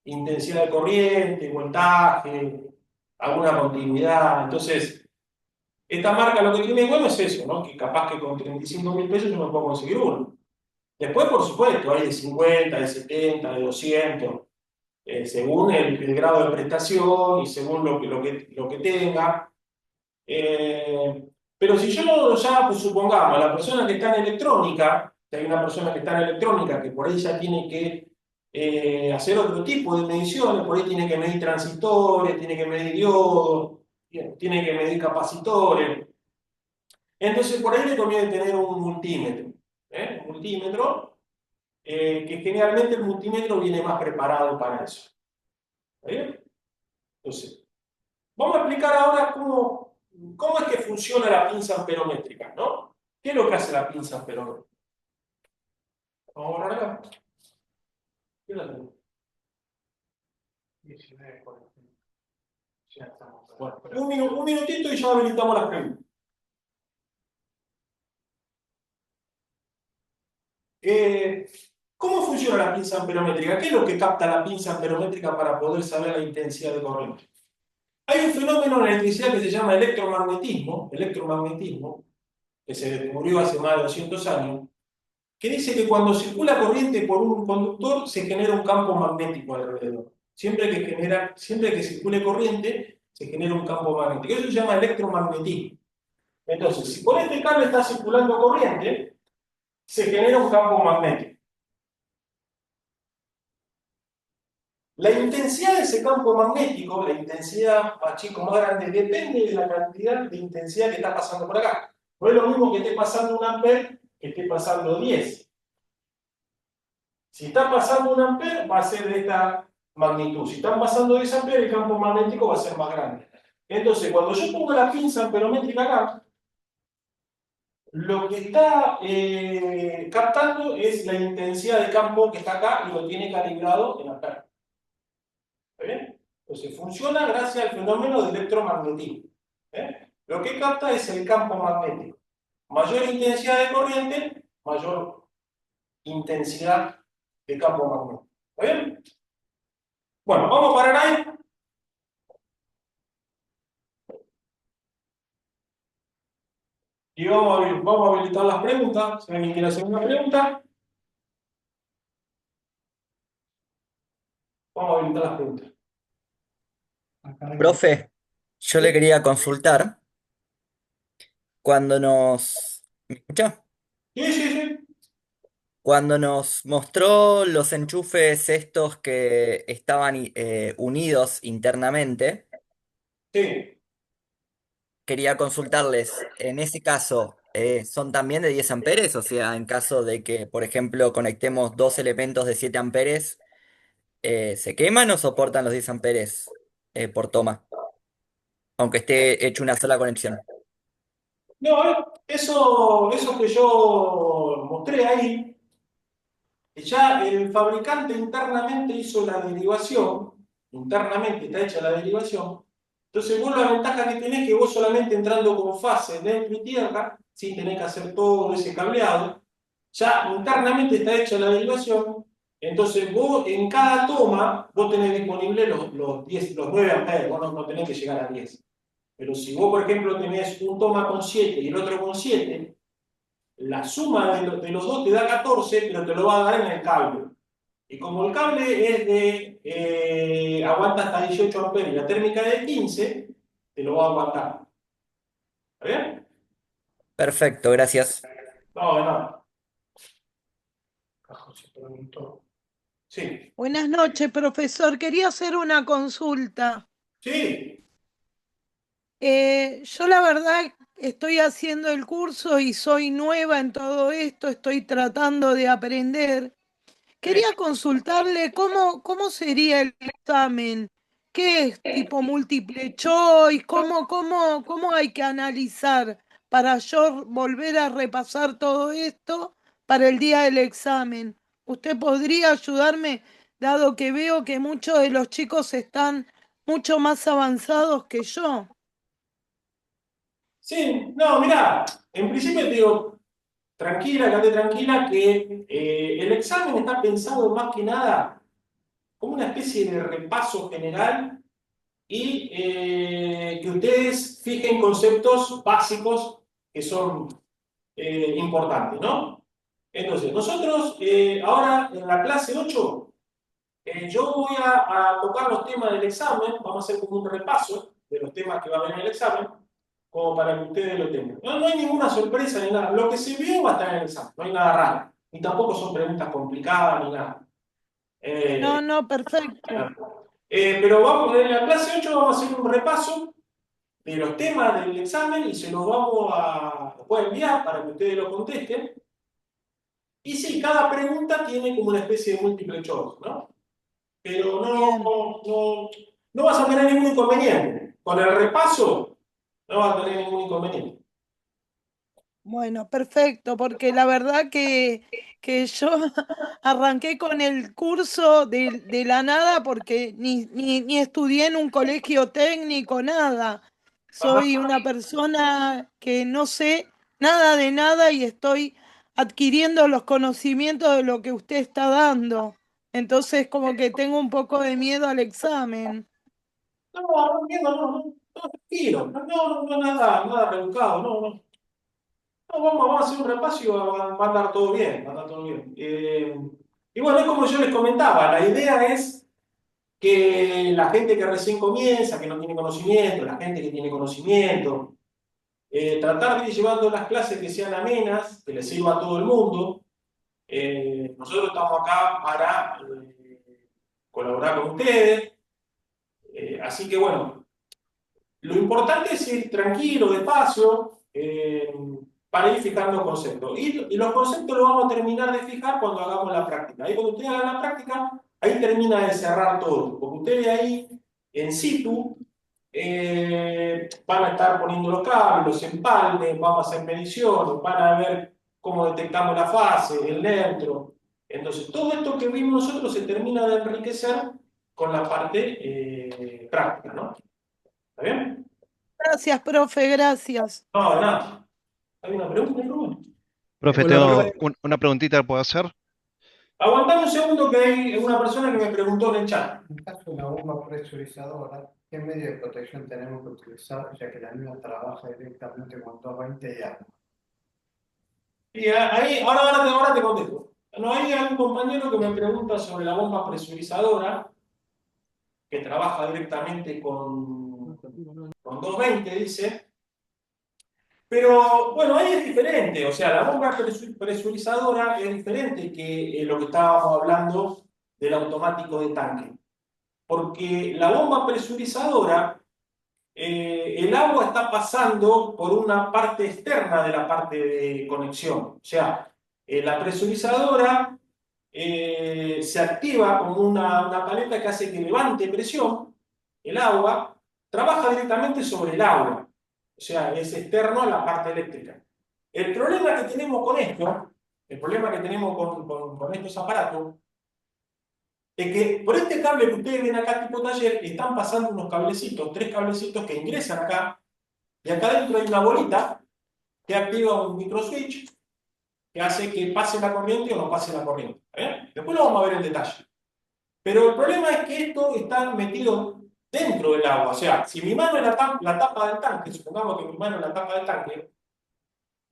[SPEAKER 1] intensidad de corriente, voltaje, alguna continuidad. Entonces, esta marca lo que tiene bueno es eso, ¿no? Que capaz que con 35.000 pesos yo me puedo conseguir uno. Después, por supuesto, hay de 50, de 70, de 200 según el grado de prestación y según lo que tenga. Pero si yo ya, pues supongamos, la persona que está en electrónica, si hay una persona que está en electrónica que por ahí ya tiene que hacer otro tipo de mediciones, por ahí tiene que medir transistores, tiene que medir diodos, tiene que medir capacitores. Entonces por ahí le conviene tener un multímetro. Un multímetro, que generalmente el multímetro viene más preparado para eso. ¿Está bien? Entonces, vamos a explicar ahora cómo es que funciona la pinza amperométrica, ¿no? ¿Qué es lo que hace la pinza amperométrica? Vamos a borrar acá. ¿Qué la tenemos? 19, por ejemplo. Ya estamos. Bueno, un minutito y ya habilitamos las preguntas. Eh, ¿Cómo funciona la pinza amperométrica? ¿Qué es lo que capta la pinza amperométrica para poder saber la intensidad de corriente? Hay un fenómeno en la electricidad que se llama electromagnetismo, que se descubrió hace más de 200 años, que dice que cuando circula corriente por un conductor se genera un campo magnético alrededor. Siempre que circule corriente, se genera un campo magnético. Eso se llama electromagnetismo. Entonces, si por este cable está circulando corriente, se genera un campo magnético. La intensidad de ese campo magnético, la intensidad más chico, más grande, depende de la cantidad de intensidad que está pasando por acá. No es lo mismo que esté pasando un amper que esté pasando 10. Si está pasando un ampere, va a ser de esta magnitud. Si están pasando 10 amperes, el campo magnético va a ser más grande. Entonces, cuando yo pongo la pinza amperométrica acá, lo que está captando es la intensidad de campo que está acá y lo tiene calibrado en amperes. ¿Está bien? Entonces, funciona gracias al fenómeno de electromagnetismo. Lo que capta es el campo magnético. Mayor intensidad de corriente, mayor intensidad de campo magnético. ¿Está bien? Bueno, vamos a parar ahí. Y vamos a habilitar las preguntas. Si alguien quiere hacer una pregunta, vamos a habilitar las preguntas.
[SPEAKER 2] Profe, yo le
[SPEAKER 1] ¿Sí?
[SPEAKER 2] quería consultar cuando nos... ¿Me escuchó?
[SPEAKER 1] Sí, sí, sí.
[SPEAKER 2] Cuando nos mostró los enchufes estos que estaban unidos internamente,
[SPEAKER 1] Sí.
[SPEAKER 2] quería consultarles, en ese caso, ¿son también de 10 amperes? O sea, en caso de que, por ejemplo, conectemos dos elementos de 7 amperes, ¿se queman o soportan los 10 amperes por toma? aunque esté hecho una sola conexión.
[SPEAKER 1] No, eso que yo mostré ahí, ya el fabricante internamente hizo la derivación, internamente está hecha la derivación. Entonces vos la ventaja que tenés es que vos solamente entrando con fase dentro y tierra, sin tener que hacer todo ese cableado, ya internamente está hecha la derivación. Entonces vos en cada toma, vos tenés disponible los 10, los 9 amperes, vos no tenés que llegar a 10. Pero si vos, por ejemplo, tenés un toma con 7 y el otro con 7, la suma de los dos te da 14, pero te lo va a dar en el cable. Y como el cable es aguanta hasta 18 amperes y la térmica es de 15, te lo va a aguantar. ¿Está bien?
[SPEAKER 2] Perfecto, gracias.
[SPEAKER 1] No, de nada. Cajón se preguntó. Sí,
[SPEAKER 3] Buenas noches, profesor. Quería hacer una consulta.
[SPEAKER 1] sí,
[SPEAKER 3] Yo la verdad estoy haciendo el curso y soy nueva en todo esto, estoy tratando de aprender.
[SPEAKER 1] sí.
[SPEAKER 3] Quería consultarle cómo sería el examen, qué es tipo múltiple choice, cómo hay que analizar para yo volver a repasar todo esto para el día del examen. ¿Usted podría ayudarme, dado que veo que muchos de los chicos están mucho más avanzados que yo?
[SPEAKER 1] Sí, no, mirá, en principio te digo, tranquila, quédate tranquila, que el examen está pensado más que nada como una especie de repaso general y que ustedes fijen conceptos básicos que son importantes, ¿no? Entonces, nosotros ahora en la clase 8, yo voy a tocar los temas del examen, vamos a hacer como un repaso de los temas que va a haber en el examen, como para que ustedes lo tengan. No, no hay ninguna sorpresa ni nada, lo que se vio va a estar en el examen, no hay nada raro, ni tampoco son preguntas complicadas ni nada.
[SPEAKER 3] No,
[SPEAKER 1] Eh,
[SPEAKER 3] no, perfecto.
[SPEAKER 1] pero vamos, en la clase 8 vamos a hacer un repaso de los temas del examen y se los los voy a enviar para que ustedes lo contesten. Y sí, cada pregunta tiene como una especie de múltiple choice, ¿no? Pero
[SPEAKER 3] Bien.
[SPEAKER 1] no vas a tener ningún inconveniente. Con el repaso no vas a tener ningún inconveniente.
[SPEAKER 3] Bueno, perfecto, porque la verdad que yo arranqué con el curso de la nada porque ni estudié en un colegio técnico, nada. Soy una persona que no sé nada de nada y estoy adquiriendo los conocimientos de lo que usted está dando. Entonces, como que tengo un poco de miedo al examen.
[SPEAKER 1] No, tranquilo, nada rebuscado, no. No, vamos a hacer un repaso y va a andar todo bien, va a andar todo bien. Y bueno, es como yo les comentaba, la idea es que la gente que recién comienza, que no tiene conocimiento, la gente que tiene conocimiento, tratar de ir llevando las clases que sean amenas, que les sirva a todo el mundo. Nosotros estamos acá para colaborar con ustedes, así que bueno, lo importante es ir tranquilo, despacio, para ir fijando conceptos. Y los conceptos los vamos a terminar de fijar cuando hagamos la práctica. Ahí cuando ustedes hagan la práctica, ahí termina de cerrar todo. Porque ustedes ahí, en situ, van a estar poniendo los cables, los empalmes, vamos a hacer mediciones, van a ver cómo detectamos la fase, el neutro. Entonces, todo esto que vimos nosotros se termina de enriquecer con la parte práctica, ¿no? ¿Está bien?
[SPEAKER 3] Gracias, profe, gracias.
[SPEAKER 1] No, de nada. ¿Hay una pregunta, Rubén?
[SPEAKER 4] Profe,
[SPEAKER 5] Hola,
[SPEAKER 4] tengo
[SPEAKER 5] profe.
[SPEAKER 4] una preguntita, ¿puedo hacer?
[SPEAKER 1] Aguantame un segundo que hay una persona que me preguntó en el chat.
[SPEAKER 5] En caso de una bomba presurizadora, ¿qué medio de protección tenemos que utilizar, ya que la misma trabaja directamente con 220 y agua?
[SPEAKER 1] Y ahí, ahora te contesto. No hay un compañero que me pregunta sobre la bomba presurizadora, que trabaja directamente con 220, dice. Pero bueno, ahí es diferente. O sea, la bomba presurizadora es diferente que lo que estábamos hablando del automático de tanque. Porque la bomba presurizadora el agua está pasando por una parte externa de la parte de conexión. O sea, la presurizadora se activa como una paleta que hace que levante presión el agua trabaja directamente sobre el agua, o sea, es externo a la parte eléctrica. El problema que tenemos con esto, el problema que tenemos con estos aparatos, es que por este cable que ustedes ven acá tipo taller, están pasando unos cablecitos, 3 cablecitos que ingresan acá, y acá dentro hay una bolita que activa un microswitch que hace que pase la corriente o no pase la corriente. Después lo vamos a ver en detalle. Pero el problema es que esto está metido dentro del agua. O sea, si mi mano es la tapa del tanque, supongamos que mi mano es la tapa del tanque,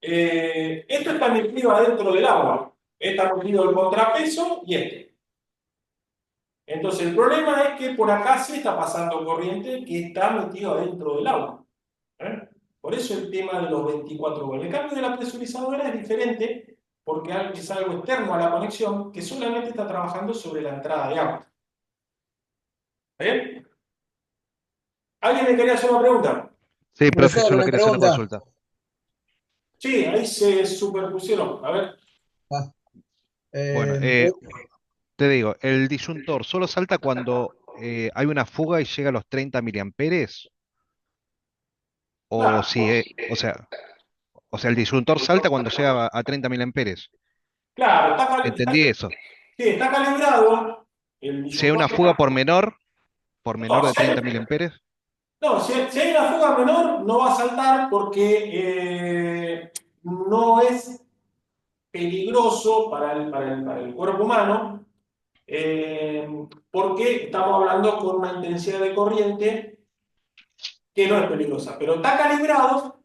[SPEAKER 1] esto está metido adentro del agua. Está metido el contrapeso y este. Entonces el problema es que por acá sí está pasando corriente que está metido adentro del agua. Por eso el tema de los 24 volts. El cambio de la presurizadora es diferente porque es algo externo a la conexión que solamente está trabajando sobre la entrada de agua. ¿Está bien? ¿Alguien me quería hacer una pregunta?
[SPEAKER 4] Sí, profe,
[SPEAKER 6] Profesor,
[SPEAKER 4] yo le
[SPEAKER 6] una
[SPEAKER 4] quería hacer una
[SPEAKER 6] pregunta.
[SPEAKER 4] consulta.
[SPEAKER 1] Sí, ahí se superpusieron. A ver.
[SPEAKER 6] Ah,
[SPEAKER 4] Bueno,
[SPEAKER 6] eh,
[SPEAKER 4] te digo, el disyuntor solo salta cuando hay una fuga y llega a los 30 miliamperes, o
[SPEAKER 1] Claro,
[SPEAKER 4] si, o sea, el disyuntor salta cuando llega a 30 miliamperes.
[SPEAKER 1] claro,
[SPEAKER 4] Entendí eso.
[SPEAKER 1] sí, está calibrado el
[SPEAKER 4] Si hay
[SPEAKER 1] disyuntor.
[SPEAKER 4] una fuga por menor
[SPEAKER 1] No,
[SPEAKER 4] de 30 miliamperes,
[SPEAKER 1] no, si hay una fuga menor, no va a saltar porque no es peligroso para el cuerpo humano, porque estamos hablando con una intensidad de corriente que no es peligrosa, pero está calibrado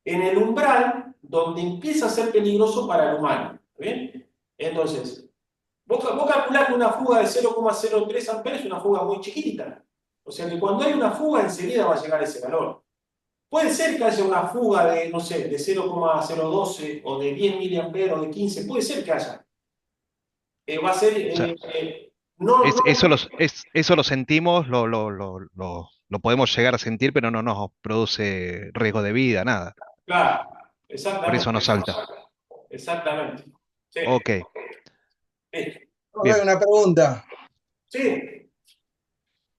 [SPEAKER 1] en el umbral donde empieza a ser peligroso para el humano. ¿Bien? Entonces, vos calculás que una fuga de 0,03 amperes es una fuga muy chiquitita. O sea que cuando hay una fuga, enseguida va a llegar ese valor. Puede ser que haya una fuga de, no sé, de 0,012 o de 10 miliamperes o de 15, puede ser que haya. Va a ser,
[SPEAKER 4] o sea,
[SPEAKER 1] no,
[SPEAKER 4] eso lo sentimos, lo podemos llegar a sentir, pero no nos produce riesgo de vida, nada.
[SPEAKER 1] claro,
[SPEAKER 4] Por eso
[SPEAKER 1] exactamente,
[SPEAKER 4] no salta.
[SPEAKER 1] exactamente. Sí,
[SPEAKER 4] Ok,
[SPEAKER 1] sí,
[SPEAKER 6] profe,
[SPEAKER 4] bien.
[SPEAKER 6] una pregunta.
[SPEAKER 1] sí,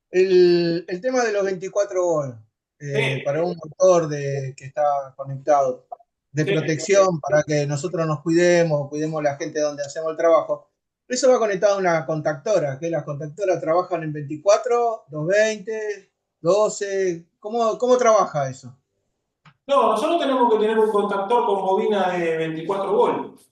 [SPEAKER 6] El tema de los 24 volts
[SPEAKER 1] sí,
[SPEAKER 6] para un motor que está conectado, de
[SPEAKER 1] sí.
[SPEAKER 6] protección, para que nosotros nos cuidemos la gente donde hacemos el trabajo. Eso va conectado a una contactora, que las contactoras trabajan en 24, 220, 12. ¿Cómo trabaja eso?
[SPEAKER 1] No, nosotros tenemos que tener un contactor con bobina de 24 volts.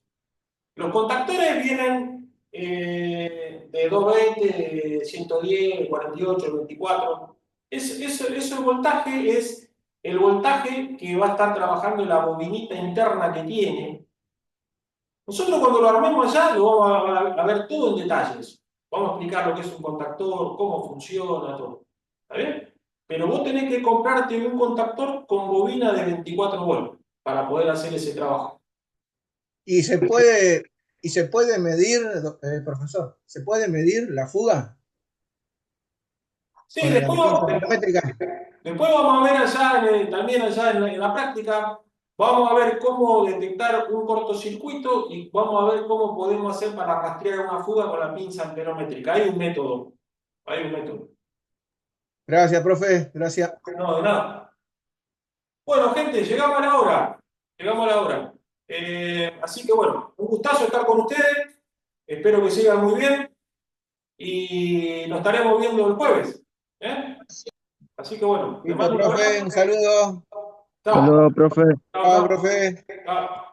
[SPEAKER 1] Los contactores vienen de 220, de 110, de 48, de 24. Ese voltaje es el voltaje que va a estar trabajando la bobinita interna que tiene. Nosotros cuando lo armemos allá lo vamos a ver todo en detalles. Vamos a explicar lo que es un contactor, cómo funciona, todo. ¿Está bien? Pero vos tenés que comprarte un contactor con bobina de 24 volts para poder hacer ese trabajo.
[SPEAKER 6] Y se puede, y se puede medir, profesor, ¿se puede medir la fuga
[SPEAKER 1] Sí,
[SPEAKER 6] con la pinza manométrica?
[SPEAKER 1] después vamos a ver allá, también allá en la práctica, vamos a ver cómo detectar un cortocircuito y vamos a ver cómo podemos hacer para rastrear una fuga con la pinza amperométrica. Hay un método, hay un método.
[SPEAKER 6] Gracias, profe, gracias.
[SPEAKER 1] No, de nada. Bueno, gente, llegamos a la hora. Llegamos a la hora. Así que bueno, un gustazo estar con ustedes. Espero que sigan muy bien y nos estaremos viendo el jueves. ¿Eh? Así que bueno, te
[SPEAKER 6] Listo,
[SPEAKER 1] mando un
[SPEAKER 6] profe,
[SPEAKER 1] abrazo.
[SPEAKER 6] un saludo.
[SPEAKER 1] Chao.
[SPEAKER 7] Saludos, profe.
[SPEAKER 1] Chao,
[SPEAKER 6] Chao,
[SPEAKER 1] chao.
[SPEAKER 6] profe.
[SPEAKER 1] Chao.